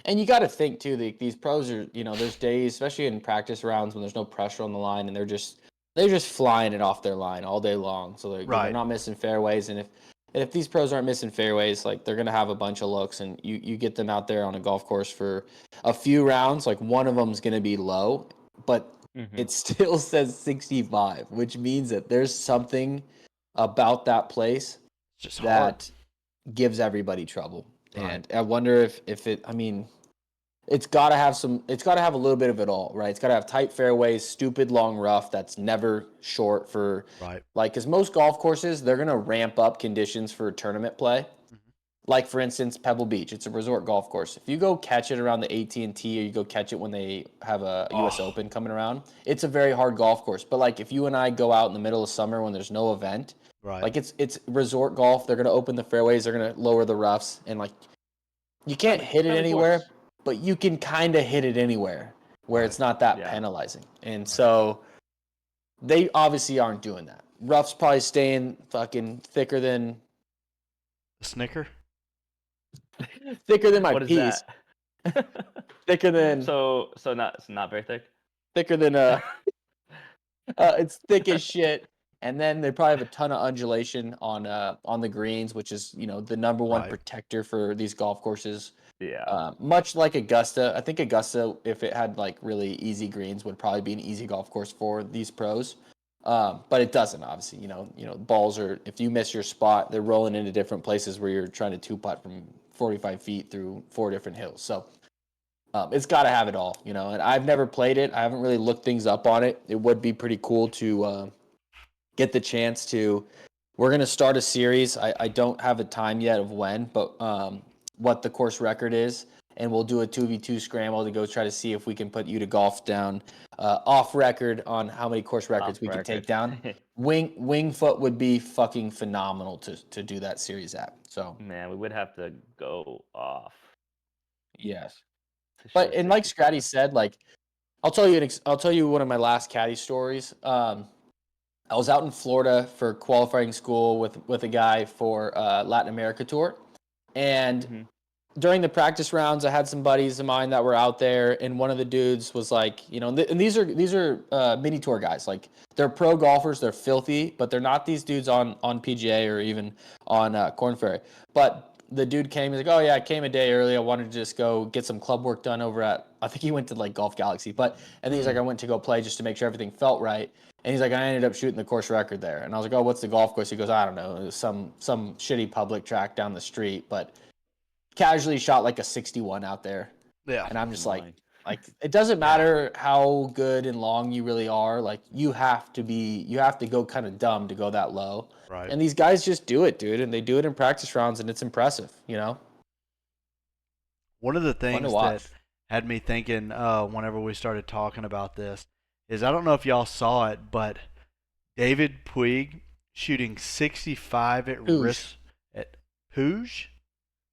And you got to think too. These pros are, there's days, especially in practice rounds, when there's no pressure on the line, and they're just flying it off their line all day long. So they're not missing fairways. And And if these pros aren't missing fairways, like they're gonna have a bunch of looks, and you get them out there on a golf course for a few rounds, like one of them's gonna be low, but it still says 65, which means that there's something about that place that gives everybody trouble. Right. And I wonder if it, I mean, it's got to have a little bit of it all, right? It's got to have tight fairways, stupid long rough that's never short for, like, because most golf courses, they're going to ramp up conditions for tournament play. Like, for instance, Pebble Beach. It's a resort golf course. If you go catch it around the AT&T or you go catch it when they have a U.S. Open coming around, it's a very hard golf course. But, like, if you and I go out in the middle of summer when there's no event, like, it's resort golf. They're going to open the fairways. They're going to lower the roughs. And, like, you can't hit it anywhere, but you can kind of hit it anywhere where it's not that penalizing. And so they obviously aren't doing that. Rough's probably staying fucking thicker than... A Snicker? Thicker than my what is piece. That? Thicker than... So not very thick? Thicker than... it's thick as shit. And then they probably have a ton of undulation on the greens, which is, you know, the number one protector for these golf courses. Yeah. Much like Augusta. I think Augusta, if it had like really easy greens, would probably be an easy golf course for these pros. But it doesn't, obviously. You know, balls are, if you miss your spot, they're rolling into different places where you're trying to two-putt from 45 feet through 4 different hills. So it's got to have it all, you know. And I've never played it. I haven't really looked things up on it. It would be pretty cool to get the chance to. We're going to start a series. I don't have a time yet of when, but what the course record is, and we'll do a 2v2 scramble to go try to see if we can put you to golf down off record on how many course records we can take down. Wingfoot would be fucking phenomenal to do that series at. So man, we would have to go off. Yes, but and like Scratty said, like I'll tell you one of my last caddy stories. I was out in Florida for qualifying school with a guy for Latin America tour, and during the practice rounds, I had some buddies of mine that were out there, and one of the dudes was like, you know, and these are mini tour guys. Like, they're pro golfers, they're filthy, but they're not these dudes on PGA or even on Corn Ferry. But the dude came, he's like, oh yeah, I came a day early. I wanted to just go get some club work done over at, I think he went to like Golf Galaxy, and then he's like, I went to go play just to make sure everything felt right. And he's like, I ended up shooting the course record there. And I was like, oh, what's the golf course? He goes, I don't know, it was some shitty public track down the street, but casually shot like a 61 out there. Yeah. And I'm just like it doesn't matter how good and long you really are. Like, you have to go kind of dumb to go that low. Right. And these guys just do it, dude. And they do it in practice rounds, and it's impressive, you know? One of the things that had me thinking whenever we started talking about this is, I don't know if y'all saw it, but David Puig shooting 65 at wrist at Puig?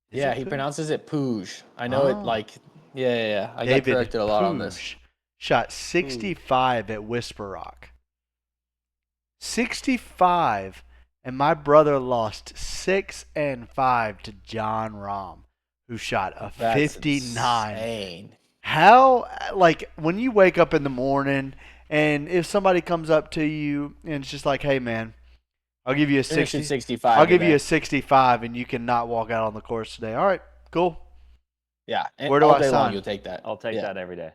Yeah, he pronounces it Puig. I know it like, yeah. I got corrected a lot on this. Shot 65 at Whisper Rock. 65, and my brother lost 6-5 to John Rahm, who shot a 59. Insane. How, like, when you wake up in the morning, and if somebody comes up to you and it's just like, hey man, I'll give you a 65. I'll give you a 65, and you cannot walk out on the course today. All right, cool. Yeah, and where do I sign? Long, you'll take that. I'll take that every day.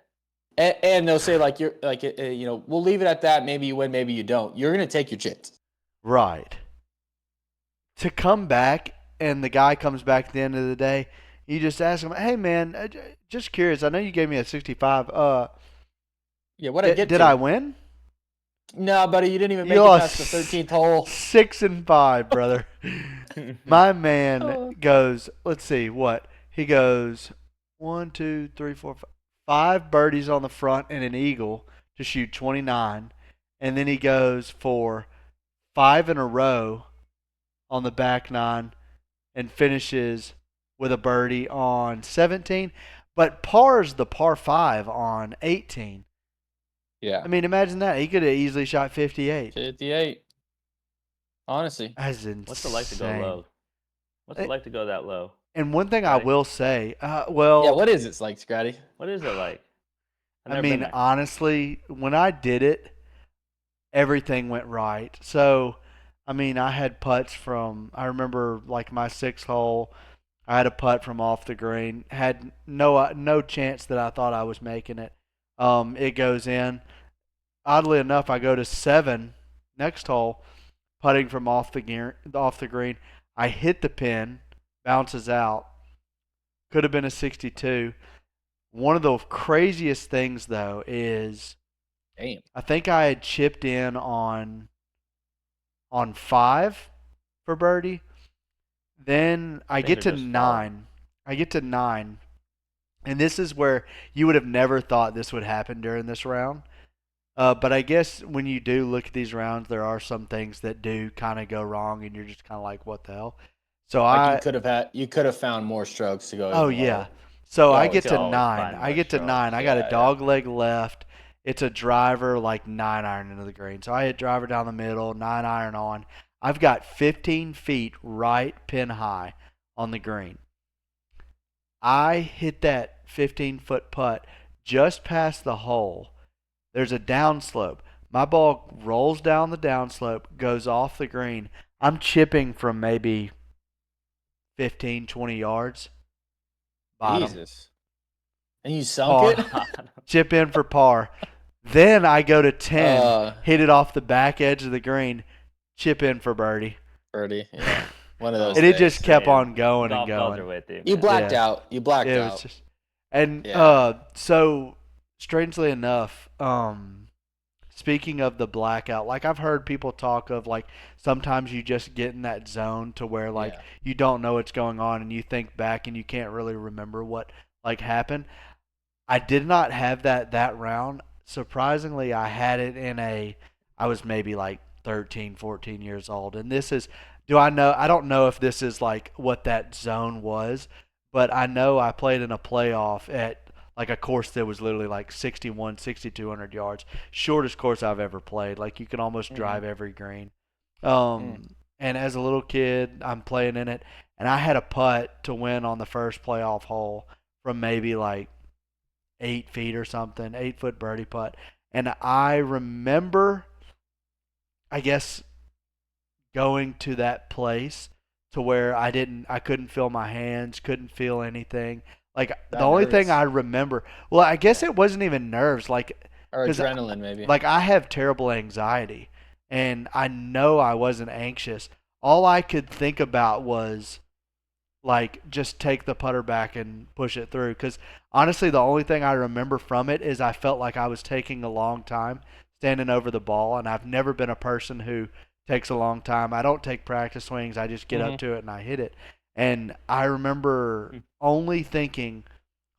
And they'll say like, you're like, you know, we'll leave it at that. Maybe you win, maybe you don't. You're gonna take your chance. Right. To come back, and the guy comes back at the end of the day, you just ask him, hey man, just curious. I know you gave me a 65. Yeah, what I get? Did I win? No, buddy, you didn't even make it past the 13th hole. 6-5, brother. My man goes, let's see, what? He goes 1, 2, 3, 4, 5 birdies on the front and an eagle to shoot 29. And then he goes for 5 in a row on the back 9 and finishes with a birdie on 17. But pars the par 5 on 18. Yeah. I mean, imagine that. He could have easily shot 58. 58. Honestly. That's insane. What's it like to go low? What's it like to go that low? And one thing I will say, yeah, what is it like, Scratty? What is it like? I mean, honestly, when I did it, everything went right. So I mean, I had putts from, I remember like my 6th hole, I had a putt from off the green. Had no chance that I thought I was making it. It goes in. Oddly enough, I go to 7, next hole, putting from off the green. I hit the pin, bounces out. Could have been a 62. One of the craziest things though is Damn. I think I had chipped in on 5 for birdie. Then I get Things to are just falling. 9. I get to 9. And this is where you would have never thought this would happen during this round. But I guess when you do look at these rounds, there are some things that do kind of go wrong, and you're just kind of like, "What the hell?" So Like you could have found more strokes to go. oh even yeah. lower. So I Oh, get You to can always 9. find I more get to strokes. 9. I got a Yeah, dog leg left. It's a driver, like 9-iron into the green. So I hit driver down the middle, 9-iron on. I've got 15 feet right pin high on the green. I hit that 15-foot putt just past the hole. There's a downslope. My ball rolls down the downslope, goes off the green. I'm chipping from maybe 15, 20 yards. Bottom. Jesus. And you sunk Par. it? Chip in for par. Then I go to 10, hit it off the back edge of the green, chip in for birdie. Birdie. Yeah. One of those And it days. just kept Hey, on going and golf gods are going. with you. You man. blacked Yeah. out. You blacked It out. was just, and Yeah. so strangely enough, speaking of the blackout, like I've heard people talk of like sometimes you just get in that zone to where like Yeah. you don't know what's going on and you think back and you can't really remember what like happened. I did not have that round. Surprisingly, I had it I was maybe like 13, 14 years old. And this is, I don't know if this is like what that zone was, but I know I played in a playoff at like a course that was literally like 61, 6,200 yards. Shortest course I've ever played. Like you can almost drive every green. And as a little kid, I'm playing in it, and I had a putt to win on the first playoff hole from maybe like 8 feet or something, 8-foot birdie putt. And I remember, I guess, going to that place to where I couldn't feel my hands, couldn't feel anything. Like the only thing I remember, well, I guess it wasn't even nerves, like, Or 'cause adrenaline, maybe. like I have terrible anxiety, and I know I wasn't anxious. All I could think about was like just take the putter back and push it through, because honestly the only thing I remember from it is I felt like I was taking a long time standing over the ball, and I've never been a person who takes a long time. I don't take practice swings. I just get up to it and I hit it. And I remember only thinking,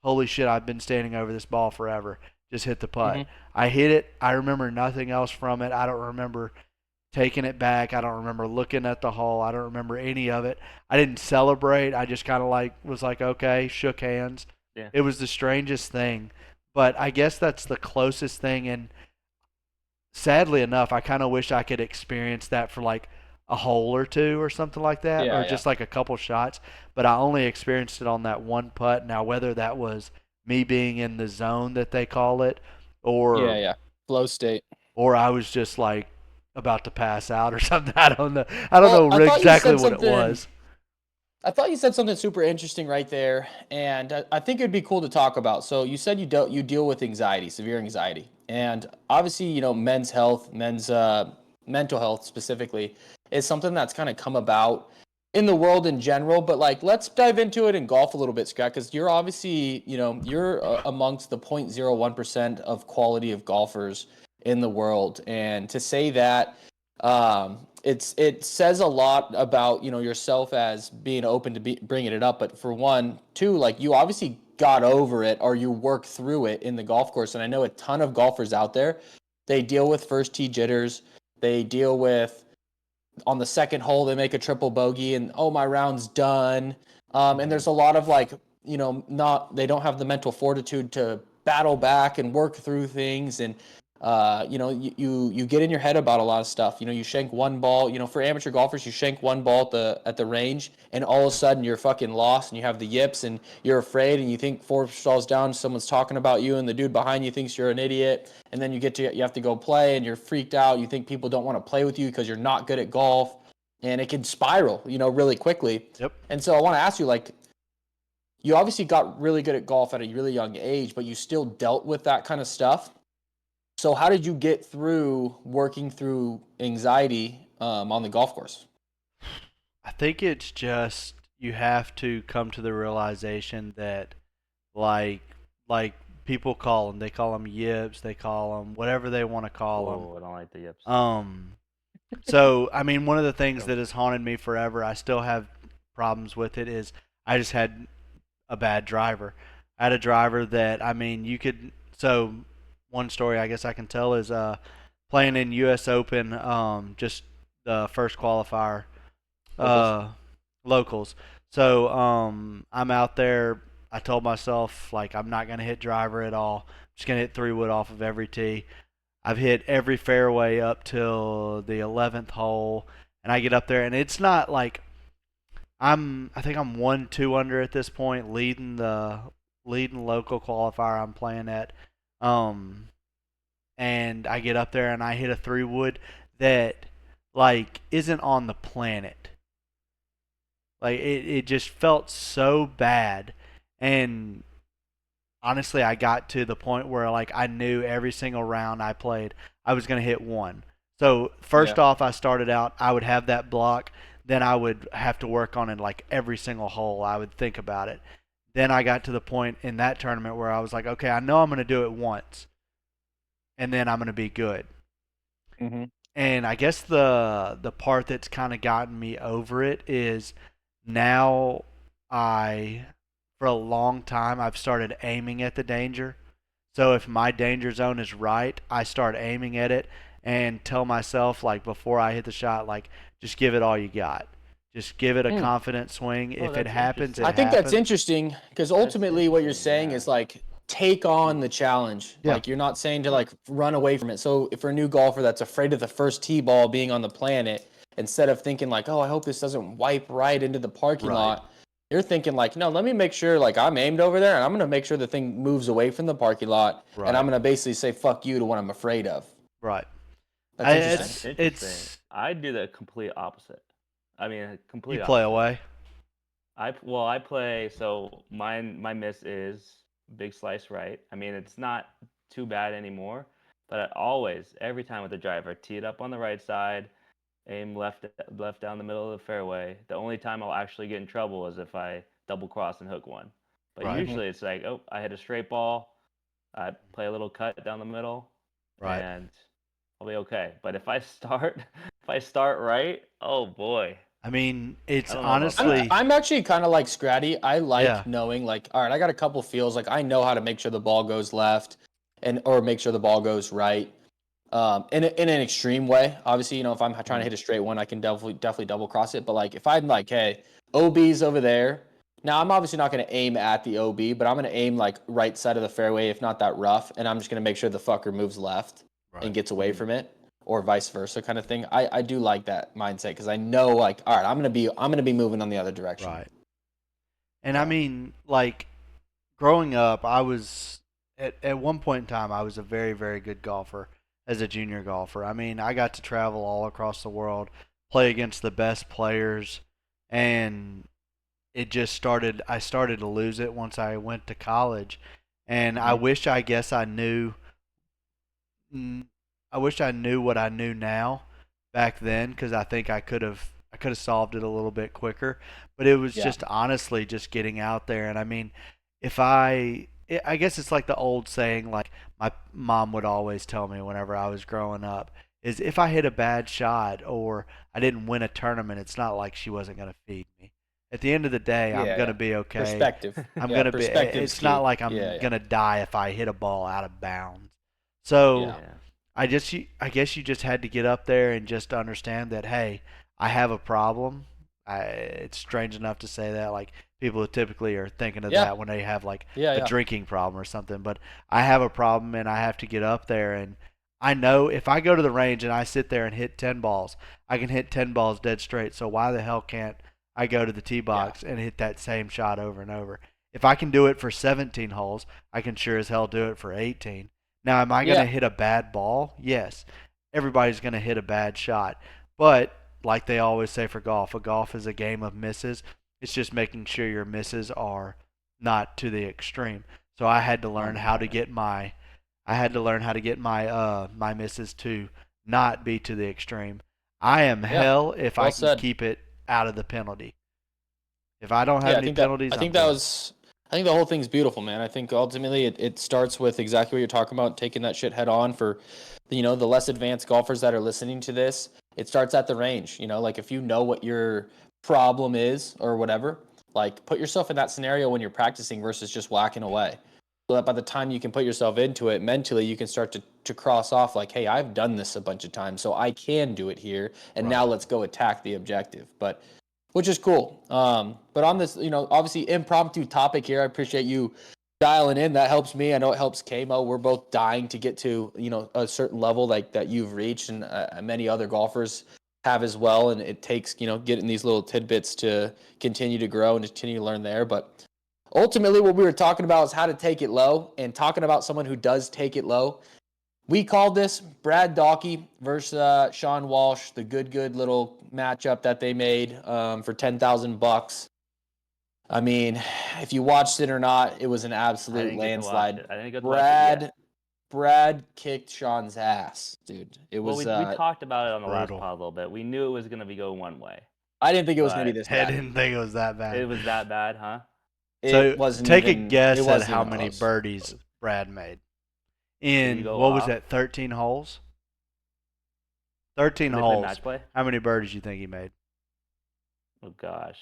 holy shit, I've been standing over this ball forever. Just hit the putt. I hit it. I remember nothing else from it. I don't remember taking it back. I don't remember looking at the hole. I don't remember any of it. I didn't celebrate. I just kind of like was like, okay, shook hands. Yeah. It was the strangest thing, but I guess that's the closest thing. And sadly enough, I kind of wish I could experience that for like a hole or two or something like that, Yeah, or yeah. just like a couple shots. But I only experienced it on that one putt. Now, whether that was me being in the zone that they call it, or Yeah. Flow state. or I was just like about to pass out or something. I don't know. I don't know I thought you exactly said what it something- was. I thought you said something super interesting right there, and I think it'd be cool to talk about. So you said you deal with anxiety, severe anxiety, and obviously, you know, men's health, men's mental health specifically, is something that's kind of come about in the world in general. But like, let's dive into it in golf a little bit, Scott, because you're obviously, you know, you're amongst the 0.01% of quality of golfers in the world, and to say that. It says a lot about, you know, yourself as being open to bringing it up. But for one, two, like you obviously got over it or you work through it in the golf course. And I know a ton of golfers out there, they deal with first tee jitters. They deal with on the second hole, they make a triple bogey and, oh, my round's done. And there's a lot of like, you know, they don't have the mental fortitude to battle back and work through things. And You get in your head about a lot of stuff. You shank one ball. For amateur golfers, you shank one ball at the range, and all of a sudden you're fucking lost, and you have the yips, and you're afraid, and you think 4 stalls down, someone's talking about you, and the dude behind you thinks you're an idiot, and then you have to go play, and you're freaked out. You think people don't want to play with you because you're not good at golf, and it can spiral, really quickly. Yep. And so I want to ask you, like, you obviously got really good at golf at a really young age, but you still dealt with that kind of stuff. So how did you get through working through anxiety on the golf course? I think it's just you have to come to the realization that, like people call them, they call them yips, they call them whatever they want to call them. I don't like the yips. So I mean, one of the things that has haunted me forever, I still have problems with it, is I just had a bad driver. I had a driver that, I mean, you could. So one story I guess I can tell is playing in U.S. Open, just the first qualifier, locals. So I'm out there. I told myself, like, I'm not gonna hit driver at all. I'm just gonna hit 3-wood off of every tee. I've hit every fairway up till the 11th hole, and I get up there, and it's not like I think I'm 1-2 under at this point, leading local qualifier I'm playing at. And I get up there and I hit a 3-wood that, like, isn't on the planet. Like, it just felt so bad. And honestly, I got to the point where, like, I knew every single round I played, I was going to hit one. So first off, I started out, I would have that block. Then I would have to work on it, like, every single hole. I would think about it. Then I got to the point in that tournament where I was like, okay, I know I'm going to do it once, and then I'm going to be good. Mm-hmm. And I guess the part that's kind of gotten me over it is now for a long time, I've started aiming at the danger. So if my danger zone is right, I start aiming at it and tell myself, like, before I hit the shot, like, just give it all you got. Just give it a confident swing. If it happens, it happens. I think that's interesting, because ultimately what you're saying is, like, take on the challenge. Yeah. Like, you're not saying to, like, run away from it. So if for a new golfer that's afraid of the first tee ball being on the planet, instead of thinking, like, oh, I hope this doesn't wipe right into the parking lot, you're thinking, like, no, let me make sure, like, I'm aimed over there, and I'm going to make sure the thing moves away from the parking lot, and I'm going to basically say fuck you to what I'm afraid of. Right. That's interesting. It's I do the complete opposite. I mean, complete. You play away. I play. So my miss is big slice right. I mean, it's not too bad anymore. But I always, every time with the driver, tee it up on the right side, aim left down the middle of the fairway. The only time I'll actually get in trouble is if I double cross and hook one. But usually it's like, oh, I hit a straight ball, I play a little cut down the middle, and I'll be okay. But if I start right, oh boy. I mean, it's honestly. I'm actually kind of like Scratty. I like knowing, like, all right, I got a couple feels. Like, I know how to make sure the ball goes left, or make sure the ball goes right. In an extreme way. Obviously, if I'm trying to hit a straight one, I can definitely double cross it. But, like, if I'm like, hey, OB's over there. Now, I'm obviously not going to aim at the OB, but I'm going to aim, like, right side of the fairway, if not that rough, and I'm just going to make sure the fucker moves left and gets away from it, or vice versa kind of thing. I do like that mindset, because I know, like, all right, I'm going to be moving on the other direction. Right. And I mean, like, growing up, I was at one point in time, I was a very, very good golfer as a junior golfer. I mean, I got to travel all across the world, play against the best players, and it just started. I started to lose it once I went to college, and I wish I knew. I wish I knew what I knew now back then, because I think I could have solved it a little bit quicker. But it was just honestly just getting out there. And I mean, I guess it's like the old saying, like my mom would always tell me whenever I was growing up, is if I hit a bad shot or I didn't win a tournament, it's not like she wasn't going to feed me. At the end of the day, I'm going to be okay. Perspective. I'm going to be. It's not like I'm going to die if I hit a ball out of bounds. So I guess you just had to get up there and just understand that, hey, I have a problem. It's strange enough to say that, like, people typically are thinking of that when they have, like, a drinking problem or something. But I have a problem, and I have to get up there, and I know if I go to the range and I sit there and hit 10 balls, I can hit 10 balls dead straight. So why the hell can't I go to the tee box and hit that same shot over and over? If I can do it for 17 holes, I can sure as hell do it for 18. Now, am I going to hit a bad ball? Yes. Everybody's going to hit a bad shot. But like they always say for golf, golf is a game of misses. It's just making sure your misses are not to the extreme. So I had to learn how to get my my misses to not be to the extreme. I am hell if I can keep it out of the penalty. If I don't have any penalties, I think the whole thing's beautiful, man. I think ultimately it starts with exactly what you're talking about, taking that shit head on for, the less advanced golfers that are listening to this. It starts at the range, like if you know what your problem is or whatever, like put yourself in that scenario when you're practicing versus just whacking away. So that by the time you can put yourself into it mentally, you can start to cross off like, hey, I've done this a bunch of times, so I can do it here. And now let's go attack the objective. Which is cool. But on this, obviously impromptu topic here, I appreciate you dialing in. That helps me. I know it helps Kamo. We're both dying to get to, a certain level like that you've reached, and many other golfers have as well. And it takes, getting these little tidbits to continue to grow and continue to learn there. But ultimately, what we were talking about is how to take it low, and talking about someone who does take it low. We called this Brad Dawkey versus Sean Walsh, the good little matchup that they made for $10,000. I mean, if you watched it or not, it was an absolute landslide. I didn't get to watch it yet. Brad kicked Sean's ass, dude. It was. We talked about it on the last pod a little bit. We knew it was going to be going one way. I didn't think it was going to be this bad. I didn't think it was that bad. It was that bad, huh? So take a guess at how many birdies Brad made. In, what was that, 13 holes? 13 holes. Match play? How many birdies do you think he made? Oh, gosh.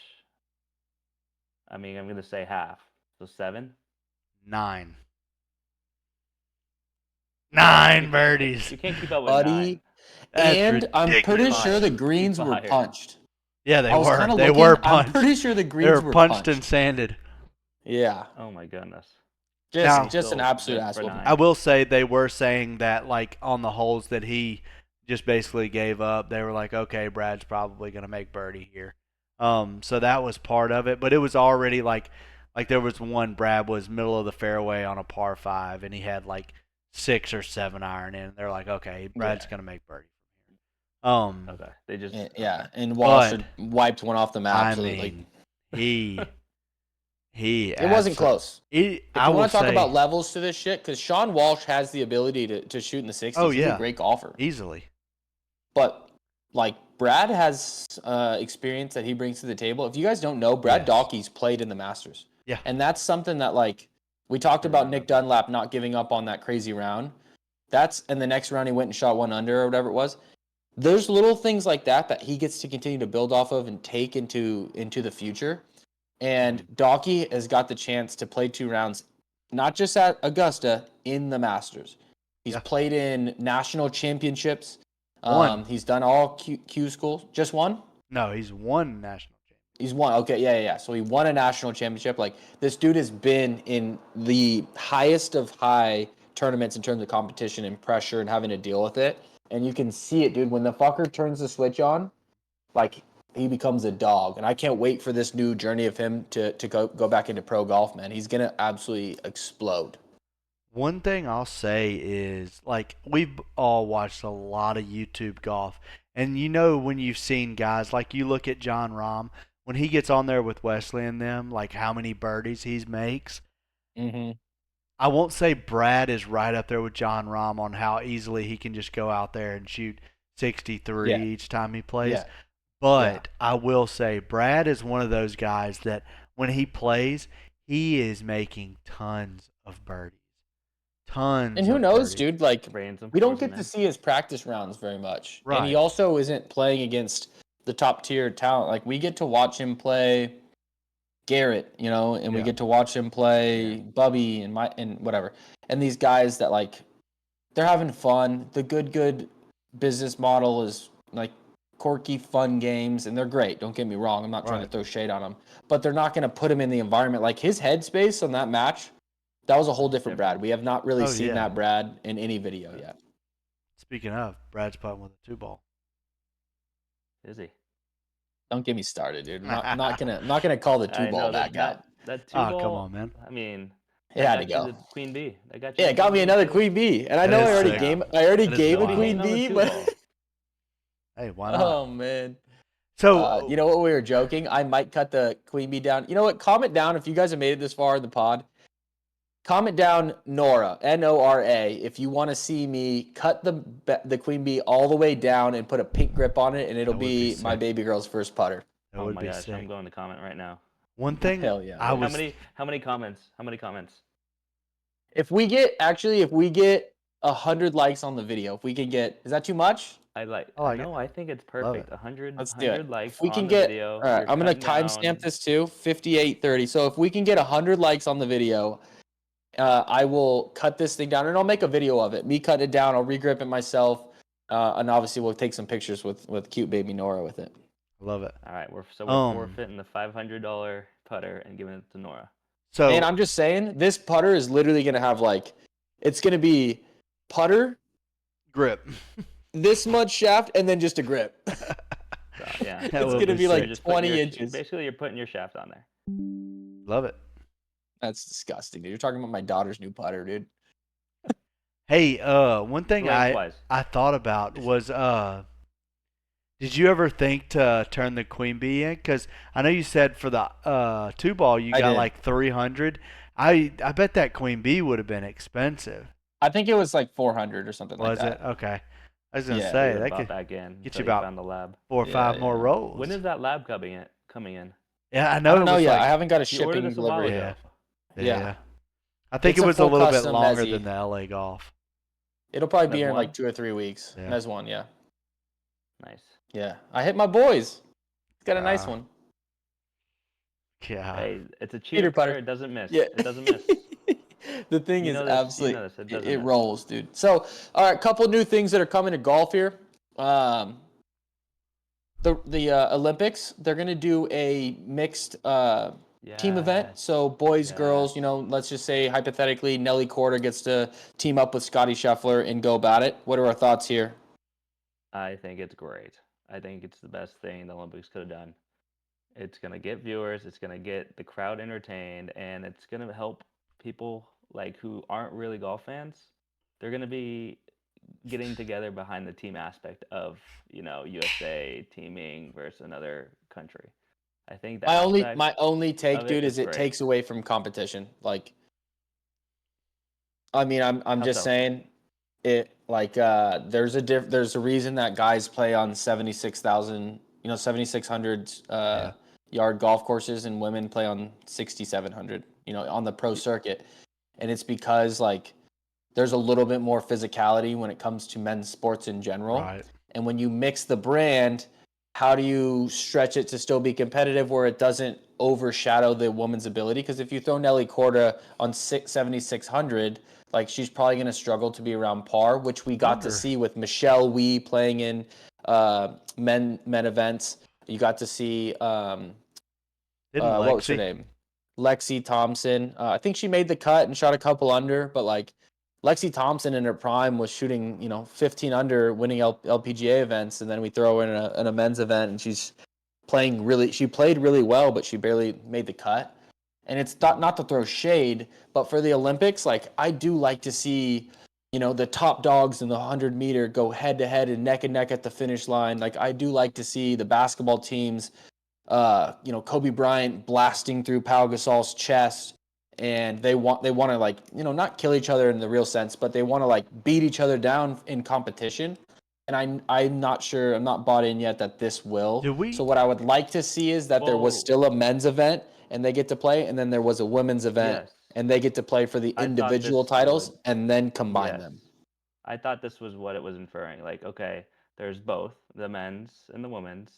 I mean, I'm going to say half. So 7? 9. 9 birdies. You can't keep up with 9. And I'm pretty sure the greens were punched. Yeah, they were. They were punched. I'm pretty sure the greens were punched and sanded. Yeah. Oh, my goodness. Just an absolute asshole. I will say they were saying that, like, on the holes that he just basically gave up, they were like, okay, Brad's probably going to make birdie here. So that was part of it. But it was already like there was one, Brad was middle of the fairway on a par 5, and he had like 6 or 7 iron in. They're like, okay, Brad's going to make birdie. Okay. They just and Walsh wiped one off the map. I mean, it wasn't close. If you want to talk about levels to this shit, because Sean Walsh has the ability to shoot in the 60s. Oh, yeah. He's a great golfer. Easily. But, like, Brad has experience that he brings to the table. If you guys don't know, Brad Dawkey's played in the Masters. Yeah. And that's something that, like, we talked about Nick Dunlap not giving up on that crazy round. And the next round he went and shot 1 under or whatever it was. There's little things like that he gets to continue to build off of and take into the future. And Dawkey has got the chance to play 2 rounds, not just at Augusta, in the Masters. He's played in national championships. He's done all Q schools. Just one? No, he's won national championship. He's won. Okay, yeah. So he won a national championship. Like, this dude has been in the highest of high tournaments in terms of competition and pressure and having to deal with it. And you can see it, dude. When the fucker turns the switch on, like, he becomes a dog. And I can't wait for this new journey of him to go back into pro golf, man. He's going to absolutely explode. One thing I'll say is, like, we've all watched a lot of YouTube golf. And when you've seen guys, like you look at John Rahm, when he gets on there with Wesley and them, like how many birdies he makes. Mm-hmm. I won't say Brad is right up there with John Rahm on how easily he can just go out there and shoot 63 each time he plays. Yeah. But I will say Brad is one of those guys that when he plays, he is making tons of birdies. Tons. And who knows, birdies. Dude? Like, we don't get to see his practice rounds very much. Right. And he also isn't playing against the top tier talent. Like, we get to watch him play Garrett, and we get to watch him play Bubby and whatever. And these guys that, like, they're having fun. The good business model is, like, quirky, fun games, and they're great. Don't get me wrong. I'm not trying to throw shade on them. But they're not going to put him in the environment. Like, his headspace on that match, that was a whole different Brad. We have not really seen that Brad in any video yet. Speaking of, Brad's putting with a 2-ball. Is he? Don't get me started, dude. I'm not gonna call the 2-ball back out. That 2-ball. Come on, man. I mean, It had to go. The queen bee. That got you. Yeah, it got me another queen bee, and I know I already gave a queen bee, but hey, why not? Oh man. So you know what, we were joking. I might cut the queen bee down. You know what? Comment down if you guys have made it this far in the pod. Comment down Nora, Nora, if you want to see me cut the queen bee all the way down and put a pink grip on it, and it'll be my baby girl's first putter. That would be sick. I'm going to comment right now. One thing. Hell yeah. How many comments? How many comments? If we get 100 likes on the video, if we can get, is that too much? I think it's perfect. 100 likes if we can on the video. All right, I'm going to timestamp this too, 58:30. So if we can get 100 likes on the video, I will cut this thing down, and I'll make a video of it. Me cutting it down, I'll regrip it myself, and obviously we'll take some pictures with cute baby Nora with it. Love it. All right, we're forfeiting the $500 putter and giving it to Nora. So, and I'm just saying, this putter is literally going to have it's going to be putter, grip, this much shaft, and then just a grip. Yeah, it's going to be like 20 inches. Basically, you're putting your shaft on there. Love it. That's disgusting, dude. You're talking about my daughter's new putter, dude. Hey, one thing I thought about was, did you ever think to turn the queen bee in? Because I know you said for the 2-ball you got like 300. I bet that queen bee would have been expensive. I think it was like 400 or something like that. Was it? Okay. I was gonna say that could get you about the lab. 4 or 5 more rolls. When is that lab coming in? Yeah, I know. I don't know yet. I haven't got a shipping delivery. Yeah. I think it was a little bit longer than the LA Golf. It'll probably be here in like 2 or 3 weeks. Yeah. There's one, yeah. Nice. Yeah, I hit my boys. It's got a nice one. Yeah. Hey, it's a cheater putter. It doesn't miss. Yeah. It doesn't miss. The thing is absolutely, it rolls, dude. So, all right, couple new things that are coming to golf here. The Olympics, they're going to do a mixed team event. So boys, girls, let's just say hypothetically Nelly Korda gets to team up with Scotty Scheffler and go about it. What are our thoughts here? I think it's great. I think it's the best thing the Olympics could have done. It's going to get viewers, it's going to get the crowd entertained, and it's going to help people who aren't really golf fans. They're going to be getting together behind the team aspect of, USA teaming versus another country. I think that my only take, dude, is it takes away from competition. I'm just saying it. There's a reason that guys play on 7,600 yard golf courses, and women play on 6,700. On the pro circuit, and it's because there's a little bit more physicality when it comes to men's sports in general. Right. And when you mix the brand, how do you stretch it to still be competitive where it doesn't overshadow the woman's ability? Because if you throw Nelly Korda on 7,600, she's probably going to struggle to be around par, which we got to see with Michelle Wee playing in men events. You got to see what was her name? Lexi Thompson. I think she made the cut and shot a couple under, but Lexi Thompson in her prime was shooting, 15 under, winning LPGA events, and then we throw her in a men's event, and she played really well, but she barely made the cut. And it's not to throw shade, but for the Olympics, I do like to see, the top dogs in the 100-meter go head-to-head and neck at the finish line. I do like to see the basketball teams, Kobe Bryant blasting through Pau Gasol's chest. And they want to not kill each other in the real sense, but they want to beat each other down in competition. And I'm not sure, I'm not bought in yet that this will. So what I would like to see is that there was still a men's event and they get to play, and then there was a women's event and they get to play for the individual titles and then combine them. I thought this was what it was inferring. Okay, there's both the men's and the women's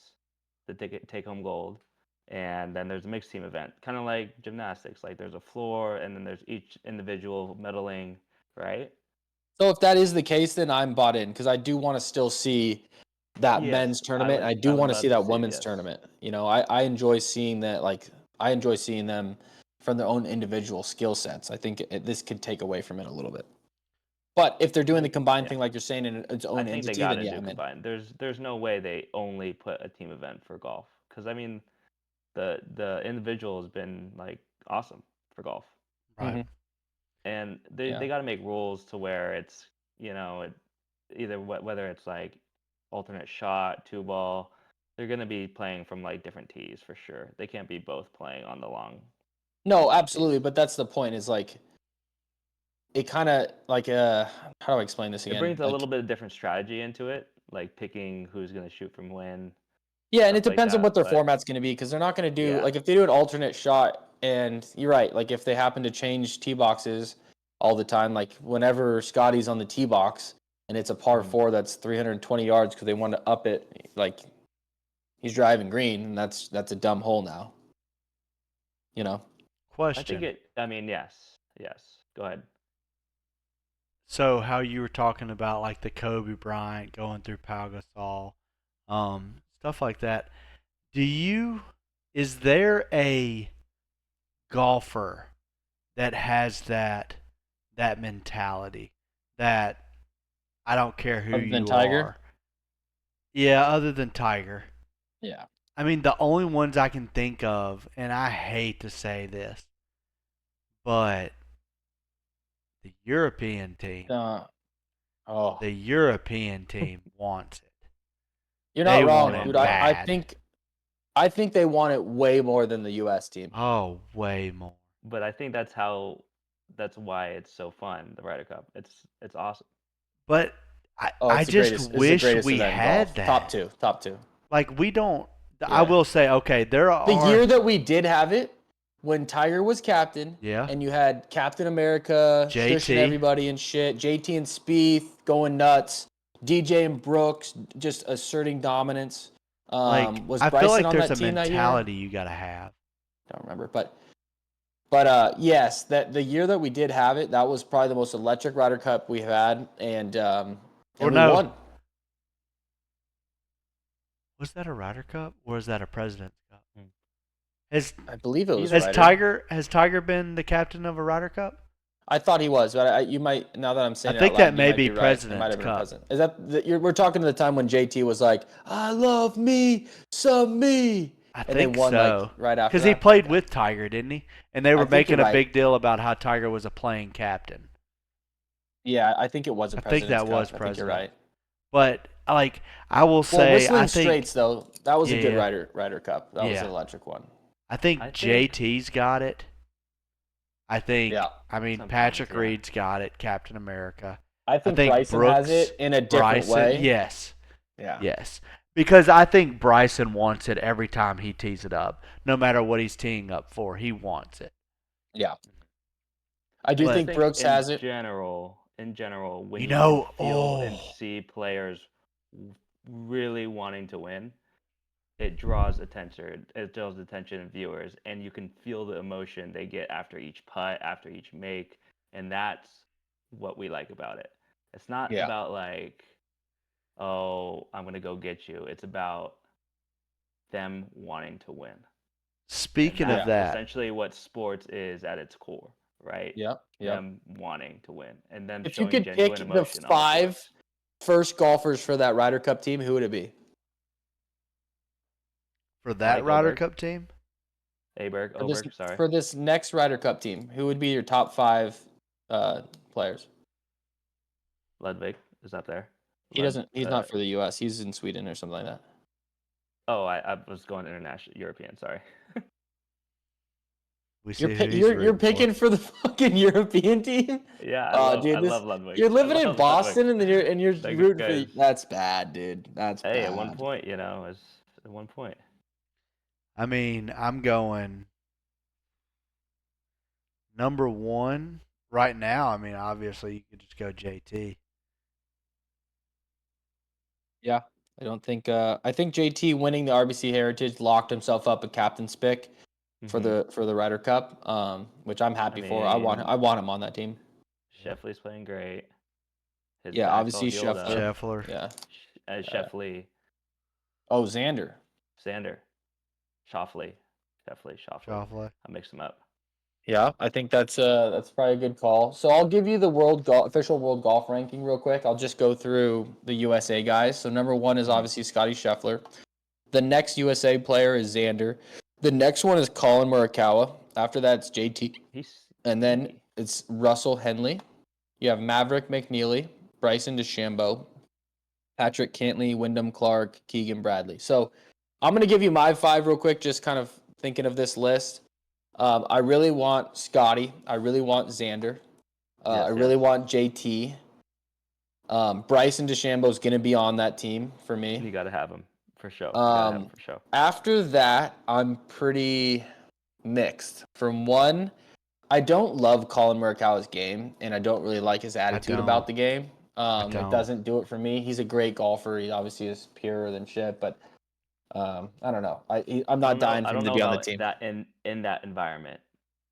that take home gold. And then there's a mixed team event, kind of like gymnastics. There's a floor, and then there's each individual medaling, right? So if that is the case, then I'm bought in, because I do want to still see that men's tournament. I do want to see that women's tournament. I enjoy seeing that. I enjoy seeing them from their own individual skill sets. I think this could take away from it a little bit. But if they're doing the combined thing like you're saying in its own I think entity, they got then to yeah, do combined. There's no way they only put a team event for golf, because I mean, the individual has been like awesome for golf, Right. and they got to make rules to where it's either whether it's like alternate shot, two ball, they're gonna be playing from like different tees for sure. They can't be both playing on the long. No, absolutely, but that's the point. Is like it kind of like how do I explain this again? It brings a Like, little bit of different strategy into it, like picking who's gonna shoot from when. yeah, and it stuff like depends on that, what their but format's going to be because they're not going to do Yeah. like if they do an alternate shot. And you're right, like if they happen to change tee boxes all the time, like whenever Scotty's on the tee box and it's a par 4 that's 320 yards because they want to up it, like he's driving green, and that's a dumb hole now. You know. Question. I mean, yes. Go ahead. So how you were talking about like the Kobe Bryant going through Pau Gasol, stuff like that. Is there a golfer that has that mentality that I don't care who Other than you Tiger? are? Yeah, other than Tiger. Yeah. I mean, the only ones I can think of, and I hate to say this, but the European team. The European team wants it. You're not They wrong, want it dude. bad. I think they want it way more than the U.S. team. Oh, way more. But I think that's why it's so fun. The Ryder Cup. It's awesome. But I just wish we had that. Top two. Like we don't. Yeah. I will say, okay, there are the year that we did have it when Tiger was captain. Yeah. And you had Captain America shushing everybody and shit. JT and Spieth going nuts. DJ and Brooks just asserting dominance. Was I Bryson feel like on there's that a team mentality you gotta have. Don't remember, but yes, that the year that we did have it, that was probably the most electric Ryder Cup we've had, and we won. Was that a Ryder Cup or is that a President's Cup? I believe it was. Has Tiger been the captain of a Ryder Cup? I thought he was, but you might, now that I'm saying I think that may be President's Cup. Is that we're talking to the time when JT was like, "I love me some me." I and think they won so. like right after. Because he played with Tiger, didn't he? And they were making a big deal about how Tiger was a playing captain. Yeah, I think it was. I think that was President. I think you're right. But like I will say, Whistling Straits though, that was a good Ryder Cup. That was an electric one. I think JT's got it. I think. Yeah. I mean, Patrick Reed's got it. Captain America. I think Bryson has it in a different way. Yes. Yeah. Yes. Because I think Bryson wants it every time he tees it up. No matter what he's teeing up for, he wants it. Yeah. I do think Brooks has it. In general, when you can feel and see players really wanting to win, it draws attention. It draws attention in viewers, and you can feel the emotion they get after each putt, after each make, and that's what we like about it. It's not about like, oh, I'm gonna go get you. It's about them wanting to win. Speaking of that, essentially what sports is at its core, right? Yeah. Them wanting to win, and them if showing you could genuine pick emotion. The 5 first golfers for that Ryder Cup team, who would it be? For that Ryder Cup team? Oberg, sorry. For this next Ryder Cup team, who would be your top 5 players? Ludwig is up there. He's not for the U.S. He's in Sweden or something like that. Oh, I was going international, European. Sorry. You're picking for the fucking European team? Yeah, I love Ludwig. You're living in Boston and you're rooting for. That's bad, dude. That's bad. Hey, at one point, at one point. I mean, I'm going number 1 right now. I mean, obviously you could just go JT. Yeah, I don't think. I think JT winning the RBC Heritage locked himself up a captain's pick for the Ryder Cup, which I'm happy for. I want him on that team. Scheffler's playing great. Obviously Scheffler. Yeah. Scheffler. Oh, Xander. Schauffele. Schauffele. I mixed them up. Yeah, I think that's probably a good call. So I'll give you the official world golf ranking real quick. I'll just go through the USA guys. So number 1 is obviously Scotty Scheffler. The next USA player is Xander. The next one is Colin Morikawa. After that, it's JT. And then it's Russell Henley. You have Maverick McNeely, Bryson DeChambeau, Patrick Cantley, Wyndham Clark, Keegan Bradley. So I'm going to give you my 5 real quick, just kind of thinking of this list. I really want Scotty. I really want Xander. I really want JT. Bryson DeChambeau is going to be on that team for me. You got to have him for sure. After that, I'm pretty mixed. From 1, I don't love Colin Morikawa's game, and I don't really like his attitude about the game. It doesn't do it for me. He's a great golfer. He obviously is purer than shit, but I don't know. I'm not dying for him to be on the team. That in that environment.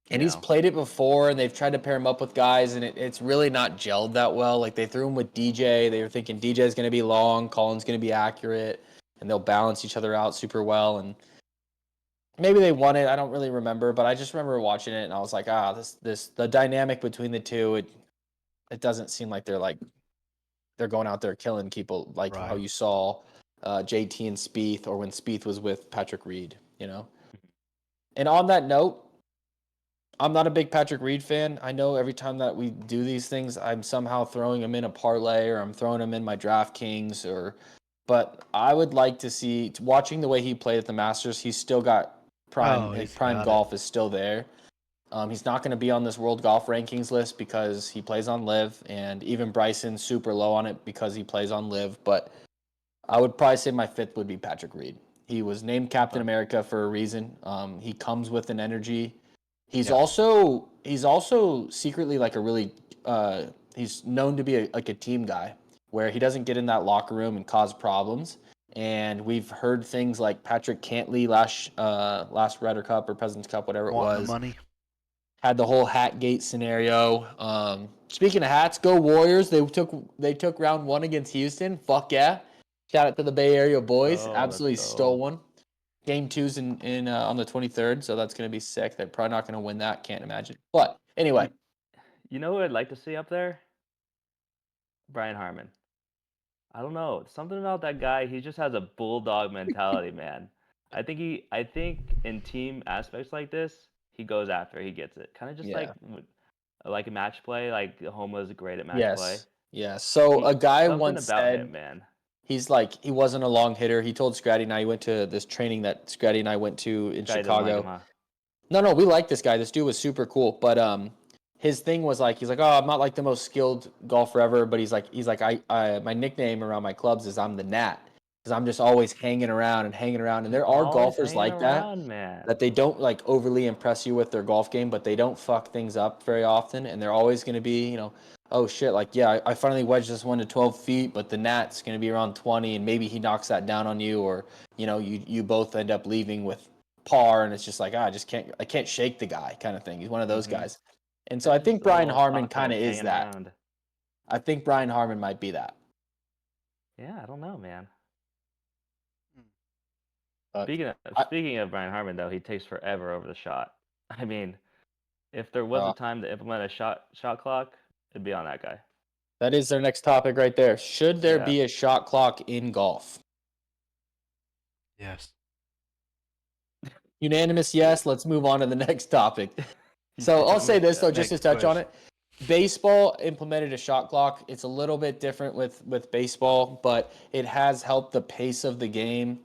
And he's played it before, and they've tried to pair him up with guys, and it's really not gelled that well. Like, they threw him with DJ. They were thinking DJ's going to be long, Colin's going to be accurate, and they'll balance each other out super well. And maybe they won it. I don't really remember, but I just remember watching it, and I was like, the dynamic between the two, it doesn't seem like they're going out there killing people like how you saw JT and Spieth, or when Spieth was with Patrick Reed, you know? And on that note, I'm not a big Patrick Reed fan. I know every time that we do these things, I'm somehow throwing him in a parlay, or I'm throwing him in my DraftKings, but I would like to see, watching the way he played at the Masters, he's still got his prime golf is still there. He's not going to be on this world golf rankings list because he plays on LIV, and even Bryson's super low on it because he plays on LIV, but I would probably say my 5th would be Patrick Reed. He was named Captain America for a reason. He comes with an energy. He's also secretly like a really he's known to be a team guy, where he doesn't get in that locker room and cause problems. And we've heard things like Patrick Cantley last Ryder Cup or President's Cup, whatever it was, money. Had the whole hat gate scenario. Speaking of hats, go Warriors! They took round 1 against Houston. Fuck yeah! Shout out to the Bay Area boys. Absolutely stole one. Game 2's in on the 23rd, so that's going to be sick. They're probably not going to win that. Can't imagine. But anyway. You know what I'd like to see up there? Brian Harman. I don't know. Something about that guy, he just has a bulldog mentality, man. I think in team aspects like this, he goes after, he gets it. Kind of just like a match play, like Homa is great at match play. Yes. So a guy once said, him, man. He's like, he wasn't a long hitter. He told Scratty and I, he went to this training that Scratty and I went to in Chicago. Like him, huh? No, we like this guy. This dude was super cool. But his thing was like, he's like, I'm not like the most skilled golfer ever, but he's like, I my nickname around my clubs is I'm the Gnat, because I'm just always hanging around. And there are golfers like that they don't like overly impress you with their golf game, but they don't fuck things up very often, and they're always going to be, you know, oh shit, like, yeah, I finally wedged this one to 12 feet, but the Nat's going to be around 20, and maybe he knocks that down on you, or, you know, you both end up leaving with par, and it's just like, I can't shake the guy kind of thing. He's one of those guys. And so I think Brian Harman kind of is that. I think Brian Harman might be that. Yeah, I don't know, man. Speaking of Brian Harman, though, he takes forever over the shot. I mean, if there was a time to implement a shot clock, it'd be on that guy. That is their next topic right there. Should there be a shot clock in golf? Yes. Unanimous yes. Let's move on to the next topic. So I'll say this, though, just to touch on it. Baseball implemented a shot clock. It's a little bit different with baseball, but it has helped the pace of the game.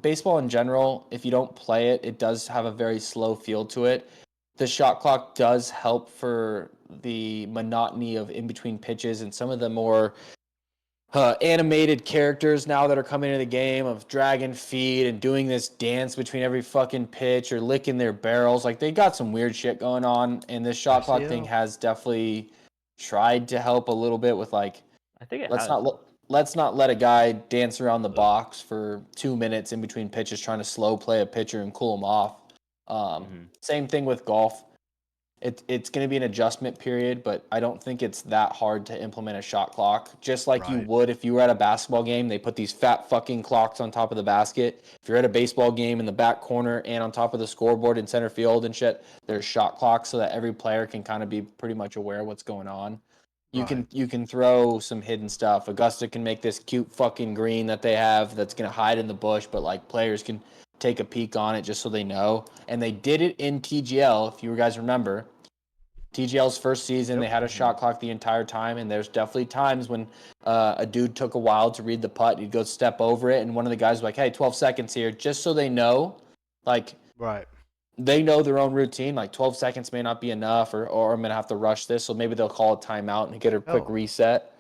Baseball in general, if you don't play it, it does have a very slow feel to it. The shot clock does help for the monotony of in between pitches and some of the more animated characters now that are coming into the game of dragging feet and doing this dance between every fucking pitch or licking their barrels. Like, they got some weird shit going on, and this shot clock thing has definitely tried to help a little bit with, like, I think let's not let a guy dance around the box for 2 minutes in between pitches trying to slow play a pitcher and cool him off. Same thing with golf. it's going to be an adjustment period, but I don't think it's that hard to implement a shot clock. Just like you would if you were at a basketball game, they put these fat fucking clocks on top of the basket. If you're at a baseball game in the back corner and on top of the scoreboard in center field and shit, there's shot clocks so that every player can kind of be pretty much aware of what's going on. You can throw some hidden stuff. Augusta can make this cute fucking green that they have that's going to hide in the bush, but like players can take a peek on it just so they know. And they did it in TGL, if you guys remember. TGL's first season, they had a shot clock the entire time, and there's definitely times when a dude took a while to read the putt. He'd go step over it, and one of the guys was like, hey, 12 seconds here, just so they know, like, they know their own routine. Like, 12 seconds may not be enough, or I'm going to have to rush this, so maybe they'll call a timeout and get a quick reset.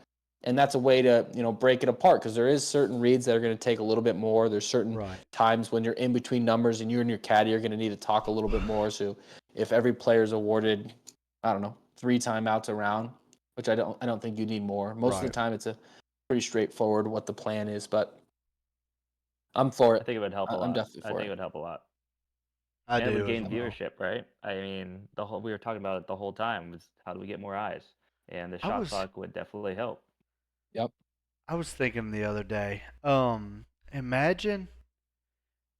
And that's a way to, break it apart, because there is certain reads that are going to take a little bit more. There's certain times when you're in between numbers and you and your caddy are going to need to talk a little bit more. So if every player is awarded, I don't know, 3 timeouts around, which I don't think you need more. Most of the time it's a pretty straightforward what the plan is, but I'm for it. I think it would help a lot. I'm definitely for it. I think it would help a lot. I and do it would gain as viewership, right? I mean, we were talking about it the whole time was how do we get more eyes? And the shot clock would definitely help. Yep. I was thinking the other day, imagine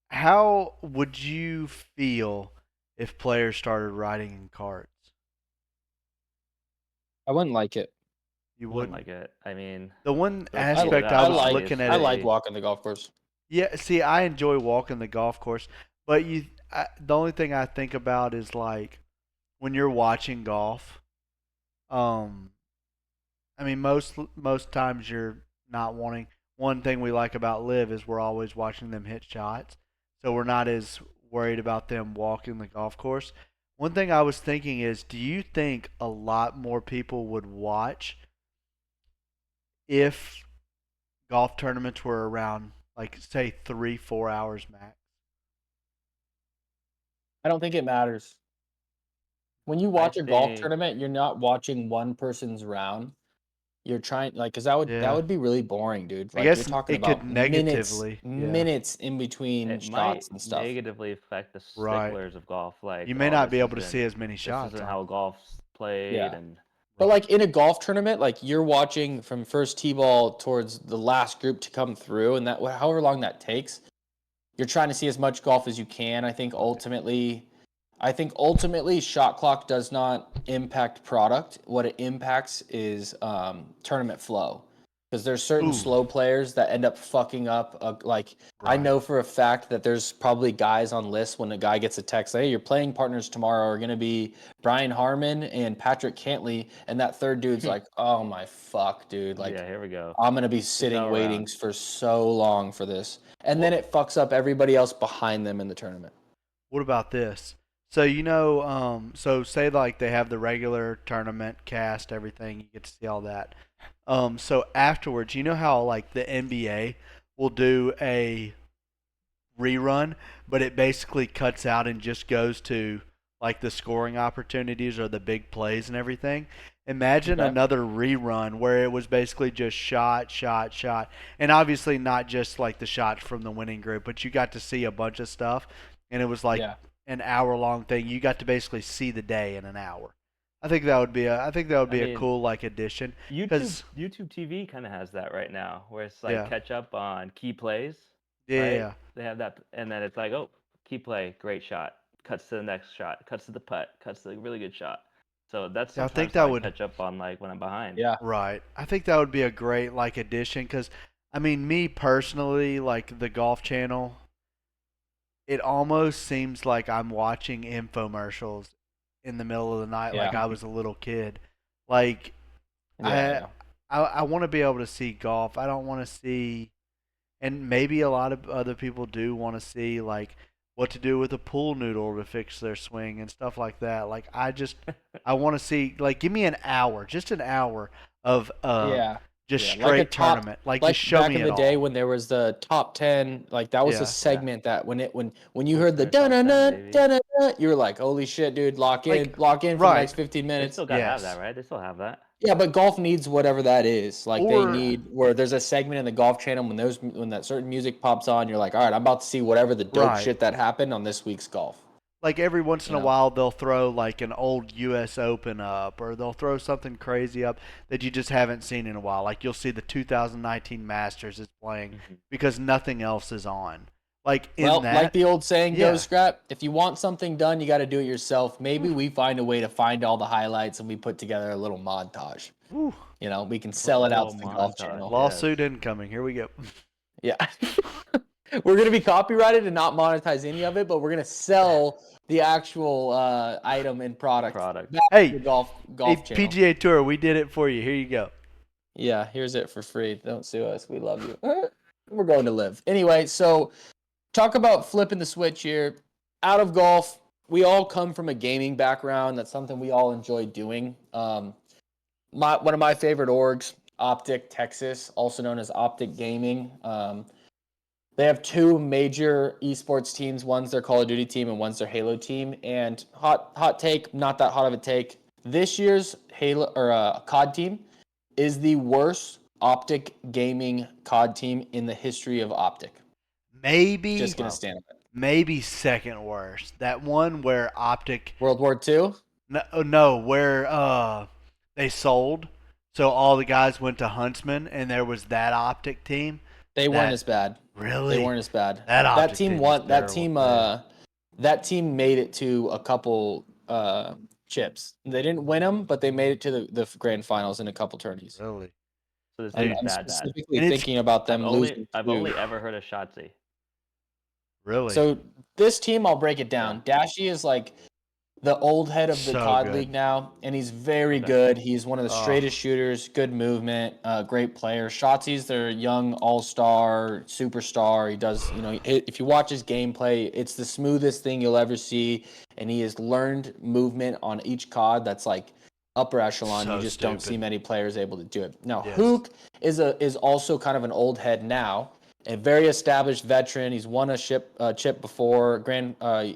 how would you feel if players started riding in carts? I wouldn't like it. You Wouldn't like it. I mean, the one those people aspect that I was obviously looking at I it. like walking the golf course. Yeah, see, I enjoy walking the golf course, but the only thing I think about is like when you're watching golf. I mean, most times you're not wanting. One thing we like about LIV is we're always watching them hit shots, so we're not as worried about them walking the golf course. One thing I was thinking is, do you think a lot more people would watch if golf tournaments were around, like, say, 3-4 hours max? I don't think it matters. When you watch a golf tournament, you're not watching one person's round. You're trying, like, because that would be really boring, dude. Like, I guess you're talking it about could negatively minutes in between it shots might and stuff. negatively affect the sticklers of golf. Like, you may not be able to see as many shots. This isn't how golf's played, and but like in a golf tournament, like you're watching from first tee ball towards the last group to come through, and that however long that takes, you're trying to see as much golf as you can. I think ultimately, shot clock does not impact product. What it impacts is tournament flow. Because there's certain slow players that end up fucking up. I know for a fact that there's probably guys on lists when a guy gets a text, hey, your playing partners tomorrow are going to be Brian Harmon and Patrick Cantley. And that third dude's like, oh my fuck, dude. Like, yeah, here we go. I'm going to be sitting waiting for so long for this. And then it fucks up everybody else behind them in the tournament. What about this? So, so say like they have the regular tournament cast, everything, you get to see all that. So afterwards, you know how like the NBA will do a rerun, but it basically cuts out and just goes to like the scoring opportunities or the big plays and everything. Imagine another rerun where it was basically just shot, and obviously not just like the shots from the winning group, but you got to see a bunch of stuff, and it was like an hour-long thing. You got to basically see the day in an hour. I think that would be a cool like addition. YouTube TV kind of has that right now, where it's like catch up on key plays. Right? They have that, and then it's like, oh, key play, great shot, cuts to the next shot, cuts to the putt, cuts to the really good shot. So that's I think that would catch up on like when I'm behind. Yeah, right. I think that would be a great like addition because, I mean, me personally, like the Golf Channel, it almost seems like I'm watching infomercials in the middle of the night, like I was a little kid. Like, I want to be able to see golf. I don't want to see, and maybe a lot of other people do want to see like what to do with a pool noodle to fix their swing and stuff like that. Like I want to see, like, give me an hour, just an hour of just straight like tournament. Like just show back me in the day when there was the top 10, like that was a segment that when you heard the da-na-na, you were like, holy shit, dude, lock in for the next 15 minutes. They still gotta have that, right? They still have that. Yeah, but golf needs whatever that is. Like they need where there's a segment in the Golf Channel when that certain music pops on, you're like, all right, I'm about to see whatever the dope shit that happened on this week's golf. like every once in a while they'll throw like an old US Open up, or they'll throw something crazy up that you just haven't seen in a while. Like you'll see the 2019 Masters is playing because nothing else is on. Like like the old saying goes, Scrap, if you want something done, you got to do it yourself. Maybe we find a way to find all the highlights and we put together a little montage. Ooh. You know, we can sell it out to the golf channel. Lawsuit incoming. Here we go. Yeah. We're going to be copyrighted and not monetize any of it, but we're going to sell the actual item and product. Hey, to the golf channel. PGA Tour, we did it for you. Here you go. Yeah, here's it for free. Don't sue us. We love you. We're going to LIV. Anyway, so talk about flipping the switch here. Out of golf, we all come from a gaming background. That's something we all enjoy doing. One of my favorite orgs, OpTic Texas, also known as OpTic Gaming. They have two major esports teams. One's their Call of Duty team and one's their Halo team. And hot take, not that hot of a take. This year's Halo or COD team is the worst OpTic Gaming COD team in the history of OpTic. Maybe just gonna stand up. Maybe second worst. That one where OpTic World War II? No, where they sold, so all the guys went to Huntsman, and there was that OpTic team. They weren't as bad. Really? They weren't as bad. That team won. That team made it to a couple chips. They didn't win them, but they made it to the grand finals in a couple tourneys. Really? So this I'm specifically thinking about them losing. I've only ever heard of Shotzi. Really? So this team, I'll break it down. Dashy is like the old head of the COD League now, and he's very good. He's one of the straightest shooters, good movement, great player. Shotzi's their young all-star, superstar. He does, if you watch his gameplay, it's the smoothest thing you'll ever see, and he has learned movement on each COD that's like upper echelon. You just don't see many players able to do it. Now, Hook is also kind of an old head now. A very established veteran. He's won a chip before.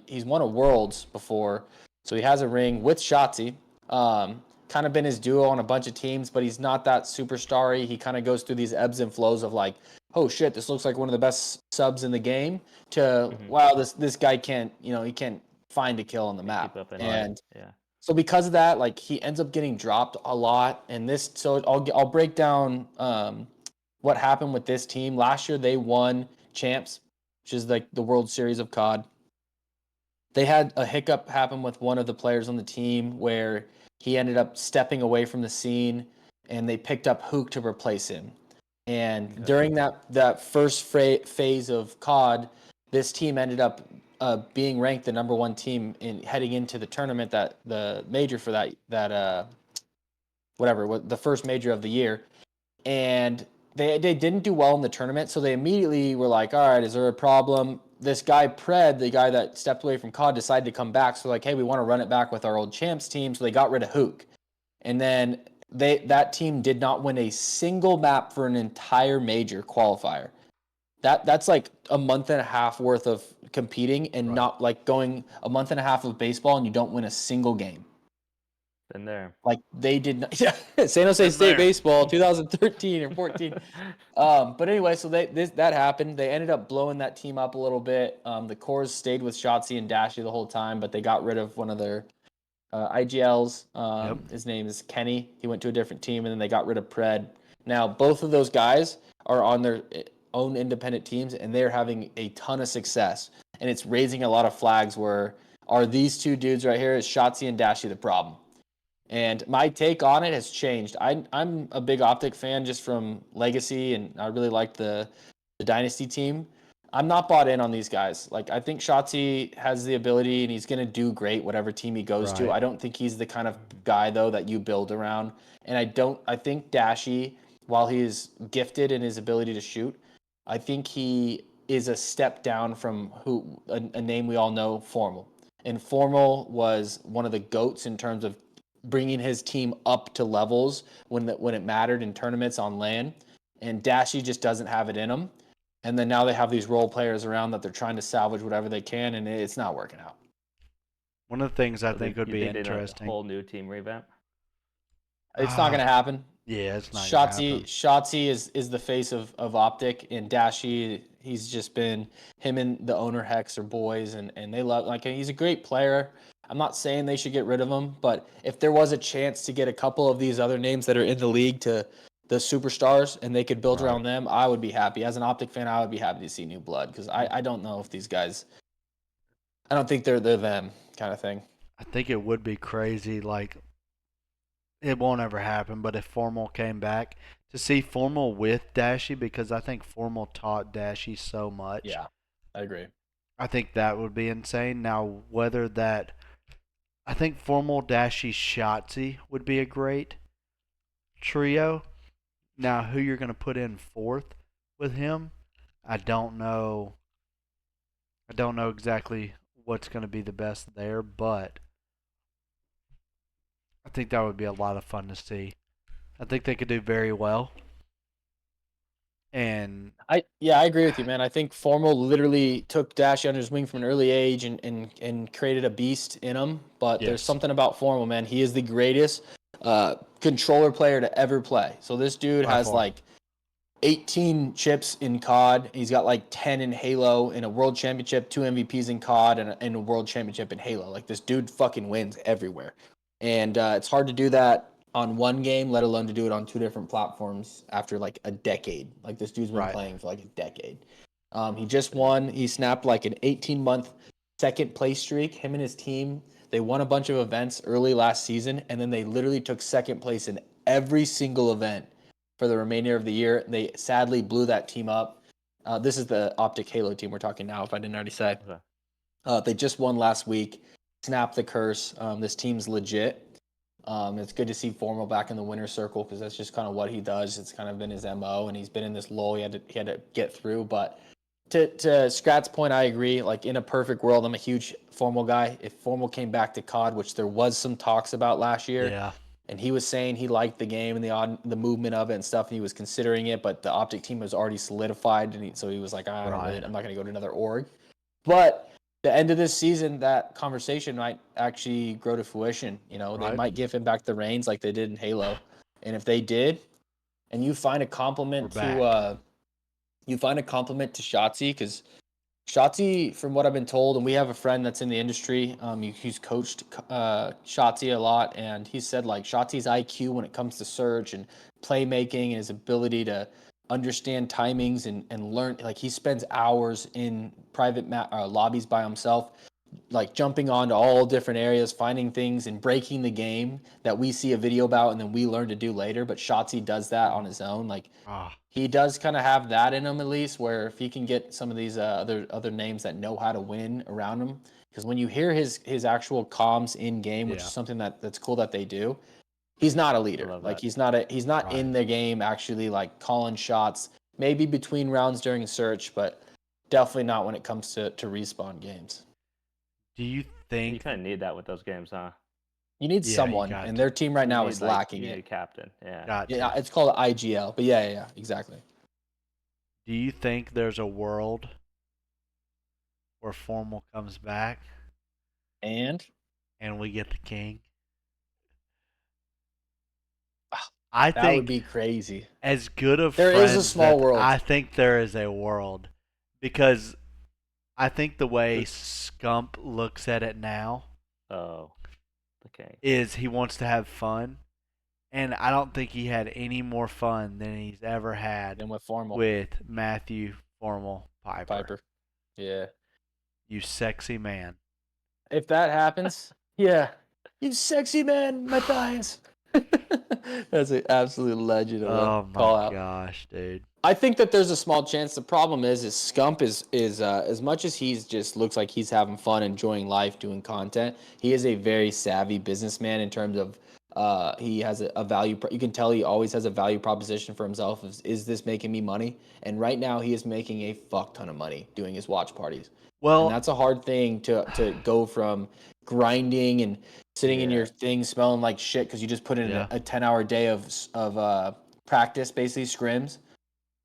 He's won a Worlds before. So he has a ring with Shotzi. Kind of been his duo on a bunch of teams, but he's not that superstar-y. He kind of goes through these ebbs and flows of like, oh shit, this looks like one of the best subs in the game, to wow, this guy can't, he can't find a kill on the map. And so because of that, like he ends up getting dropped a lot. And I'll break down what happened with this team. Last year they won champs, which is like the World Series of COD. They had a hiccup happen with one of the players on the team where he ended up stepping away from the scene, and they picked up Hook to replace him. And during that first phase of COD, this team ended up being ranked the number one team in heading into the tournament, that the major for the first major of the year. And they didn't do well in the tournament, so they immediately were like, all right, is there a problem? This guy, Pred, the guy that stepped away from COD, decided to come back. So like, hey, we want to run it back with our old champs team. So they got rid of Hook. And then that team did not win a single map for an entire major qualifier. That's like a month and a half worth of competing, and not like going a month and a half of baseball and you don't win a single game. Been there. Like they did not. San Jose State baseball, 2013 or 14. But anyway, so that happened. They ended up blowing that team up a little bit. The cores stayed with Shotzi and Dashy the whole time, but they got rid of one of their IGLs. His name is Kenny. He went to a different team, and then they got rid of Pred. Now, both of those guys are on their own independent teams, and they're having a ton of success. And it's raising a lot of flags where, are these two dudes right here, is Shotzi and Dashy the problem? And my take on it has changed. I'm a big OpTic fan just from Legacy, and I really like the Dynasty team. I'm not bought in on these guys. Like, I think Shotzi has the ability, and he's going to do great whatever team he goes to. I don't think he's the kind of guy, though, that you build around. And I think Dashy, while he is gifted in his ability to shoot, I think he is a step down from a name we all know, Formal. And Formal was one of the GOATs in terms of bringing his team up to levels when it mattered in tournaments on LAN, and Dashy just doesn't have it in him. And then now they have these role players around that they're trying to salvage whatever they can, and it's not working out. One of the things I think would be interesting. interesting. A whole new team revamp. It's not going to happen. Yeah, it's not gonna happen. Shotzi is the face of OpTic, and Dashy, he's just been, him and the owner Hex are boys, and they love, like, he's a great player. I'm not saying they should get rid of him, but if there was a chance to get a couple of these other names that are in the league to the superstars and they could build around them, I would be happy. As an OpTic fan, I would be happy to see new blood, because I don't know if these guys, I don't think they're them kind of thing. I think it would be crazy, like, it won't ever happen, but if Formal came back, to see Formal with Dashy, because I think Formal taught Dashy so much. Yeah, I agree. I think that would be insane. Now, whether that, I think Formal, Dashy, Shotzi would be a great trio. Now, who you're going to put in fourth with him, I don't know. I don't know exactly what's going to be the best there, but I think that would be a lot of fun to see. I think they could do very well. And I agree with you, man. I think Formal literally took Dash under his wing from an early age and created a beast in him. But there's something about Formal, man. He is the greatest controller player to ever play. So this dude has like 18 chips in COD. He's got like 10 in Halo, in a world championship, 2 MVPs in COD, and a world championship in Halo. Like, this dude fucking wins everywhere. And it's hard to do that on one game, let alone to do it on 2 different platforms after like a decade. Like, this dude's been playing for like a decade. He just won. He snapped like an 18-month second place streak. Him and his team, they won a bunch of events early last season, and then they literally took second place in every single event for the remainder of the year. They sadly blew that team up. This is the OpTic Halo team we're talking now, if I didn't already say. Okay. They just won last week. Snapped the curse. This team's legit. It's good to see Formal back in the winner's circle, because that's just kind of what he does. It's kind of been his MO, and he's been in this lull he had to get through. But to Scrat's point, I agree. Like, in a perfect world, I'm a huge Formal guy. If Formal came back to COD, which there was some talks about last year, and he was saying he liked the game and the movement of it and stuff, and he was considering it, but the OpTic team was already solidified, and so he was like, I'm not going to go to another org. But the end of this season, that conversation might actually grow to fruition. You know, they might give him back the reins like they did in Halo. And if they did, and you find a compliment to Shotzi, because Shotzi, from what I've been told, and we have a friend that's in the industry, he's coached Shotzi a lot, and he said, like, Shotzi's IQ when it comes to search and playmaking and his ability to understand timings and learn, like, he spends hours in private lobbies by himself, like, jumping onto all different areas, finding things and breaking the game that we see a video about and then we learn to do later. But Shotzi does that on his own. Like, he does kind of have that in him, at least, where if he can get some of these other names that know how to win around him, because when you hear his actual comms in game, which is something that's cool that they do, he's not a leader. Like, he's not in the game actually, like, calling shots. Maybe between rounds during search, but definitely not when it comes to respawn games. Do you think you kind of need that with those games, huh? You need someone, and their team right now is lacking it. You need a captain, yeah. Yeah, it's called IGL, but yeah, exactly. Do you think there's a world where Formal comes back and we get the king? I think that would be crazy. As good of there friends, is a small world. I think there is a world, because I think the way Scump looks at it now, is he wants to have fun, and I don't think he had any more fun than he's ever had with Matthew Formal Piper. Yeah, you sexy man. If that happens, yeah, you sexy man, Matthias. That's an absolute legend of a call out. Oh my gosh, dude. I think that there's a small chance. The problem is Scump is as much as he's just looks like he's having fun, enjoying life, doing content. He is a very savvy businessman in terms of he has a value. You can tell he always has a value proposition for himself. Is this making me money? And right now he is making a fuck ton of money doing his watch parties. Well, and that's a hard thing to go from grinding and sitting in your thing smelling like shit because you just put in a 10-hour day of practice, basically scrims.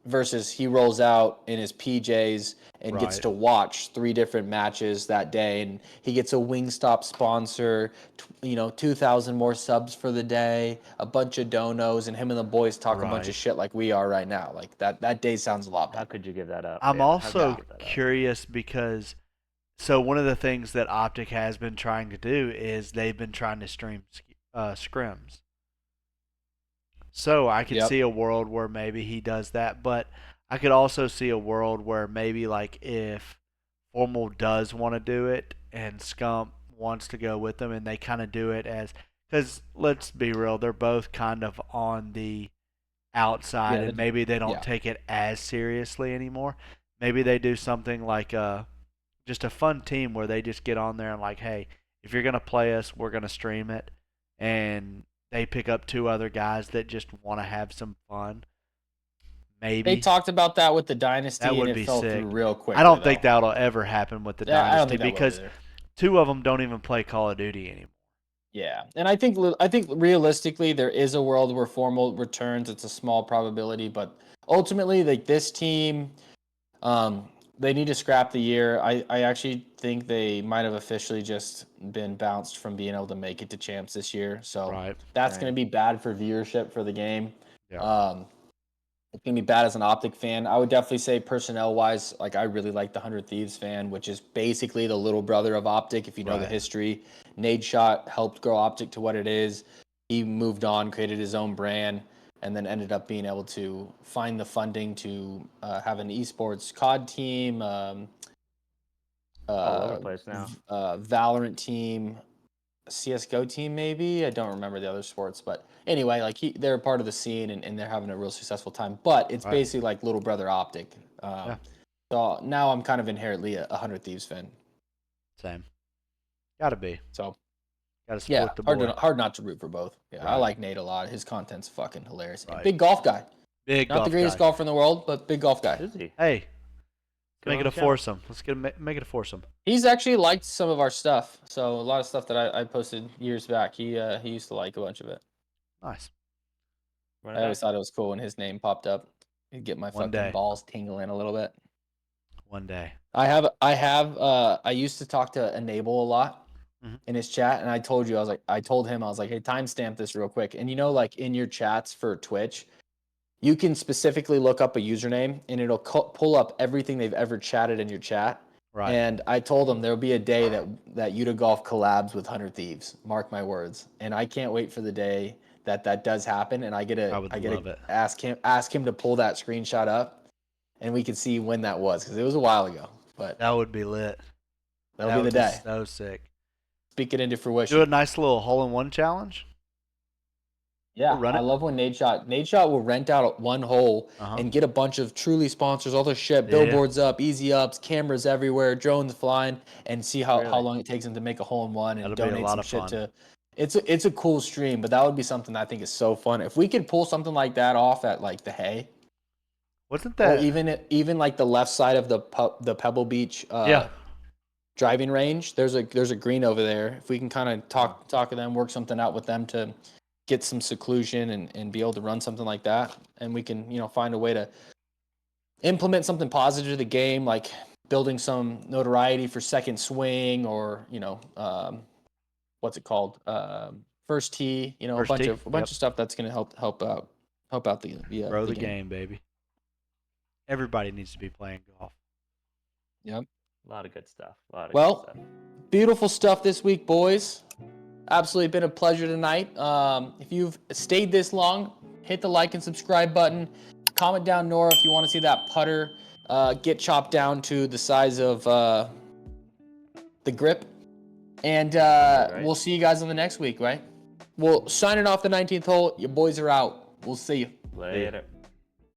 versus he rolls out in his PJs and gets Right. to watch 3 different matches that day, and he gets a Wingstop sponsor, 2,000 more subs for the day, a bunch of donos, and him and the boys talk a bunch of Right. shit like we are right now. Like that day sounds a lot better. How could you give that up? I'm Yeah, how could you also give that up? curious because so one of the things that OpTic has been trying to do is they've been trying to stream scrims. So I could Yep. see a world where maybe he does that, but I could also see a world where maybe like if Formal does want to do it and Scump wants to go with them and they kind of do it as, because let's be real, they're both kind of on the outside Yeah, and maybe they don't yeah. take it as seriously anymore. Maybe they do something like just a fun team where they just get on there and like, hey, if you're going to play us, we're going to stream it. And they pick up 2 other guys that just want to have some fun. Maybe. They talked about that with the Dynasty, That would and be it fell sick. through real quick. I don't think that'll ever happen with the Yeah, I don't Dynasty think that will because either. 2 of them don't even play Call of Duty anymore. Yeah, and I think realistically there is a world where Formal returns. It's a small probability, but ultimately, like this team, they need to scrap the year. I actually think they might have officially just been bounced from being able to make it to champs this year. So Right. that's Right. going to be bad for viewership for the game. Yeah. It's going to be bad as an OpTic fan. I would definitely say personnel-wise, like I really like the 100 Thieves fan, which is basically the little brother of OpTic if you know the Right. history. Nadeshot helped grow OpTic to what it is. He moved on, created his own brand, and then ended up being able to find the funding to have an esports COD team, All over the place now. Valorant team, CSGO team maybe. I don't remember the other sports, but anyway, like they're part of the scene and they're having a real successful time. But it's Right. basically like little brother OpTic. Yeah. So now I'm kind of inherently a 100 Thieves fan. Same. Gotta be. So Gotta support yeah, the boy. hard not to root for both. Yeah, I Right. like Nate a lot. His content's fucking hilarious. Right. Big golf guy. Big Not golf the greatest guy. golfer in the world, but big golf guy. Is he? Hey, Good make on it a the show. foursome. Let's make it a foursome. He's actually liked some of our stuff. So a lot of stuff that I posted years back, he used to like a bunch of it. Nice. Run it I always back. thought it was cool when his name popped up. It'd get my One fucking day. balls tingling a little bit. One day. I used to talk to Enable a lot Mhm. in his chat, and I told him, I was like, hey, timestamp this real quick. And like in your chats for Twitch, you can specifically look up a username, and it'll pull up everything they've ever chatted in your chat. Right. And I told him there'll be a day that Utah Golf collabs with 100 Thieves. Mark my words. And I can't wait for the day that does happen, and I get I would love it. to ask him to pull that screenshot up, and we can see when that was because it was a while ago. But That would be lit. that'll That be the would day. So sick. Speak it into fruition. Do a nice little hole-in-one challenge. Yeah, We'll run I it. love when Nadeshot will rent out one hole and get a bunch of truly sponsors, all the shit, billboards up, easy ups, cameras everywhere, drones flying, and see how long it takes him to make a hole in one and That'll be a donate lot some of shit fun. to. It's a cool stream, but that would be something I think is so fun. If we could pull something like that off at like the Hay, Wasn't or that even like the left side of the Pebble Beach driving range, there's a green over there. If we can kind of talk to them, work something out with them to get some seclusion and be able to run something like that, and we can find a way to implement something positive to the game, like building some notoriety for second swing or what's it called, first tee, First a bunch tee? of stuff that's going to help out the grow the the game, baby? Everybody needs to be playing golf. Yep. A lot of good stuff. Good stuff. Beautiful stuff this week, boys. Absolutely been a pleasure tonight. If you've stayed this long, hit the like and subscribe button. Comment down, Nora, if you want to see that putter get chopped down to the size of the grip. And we'll see you guys on the next week, right? Well, signing off the 19th hole. Your boys are out. We'll see you. Later.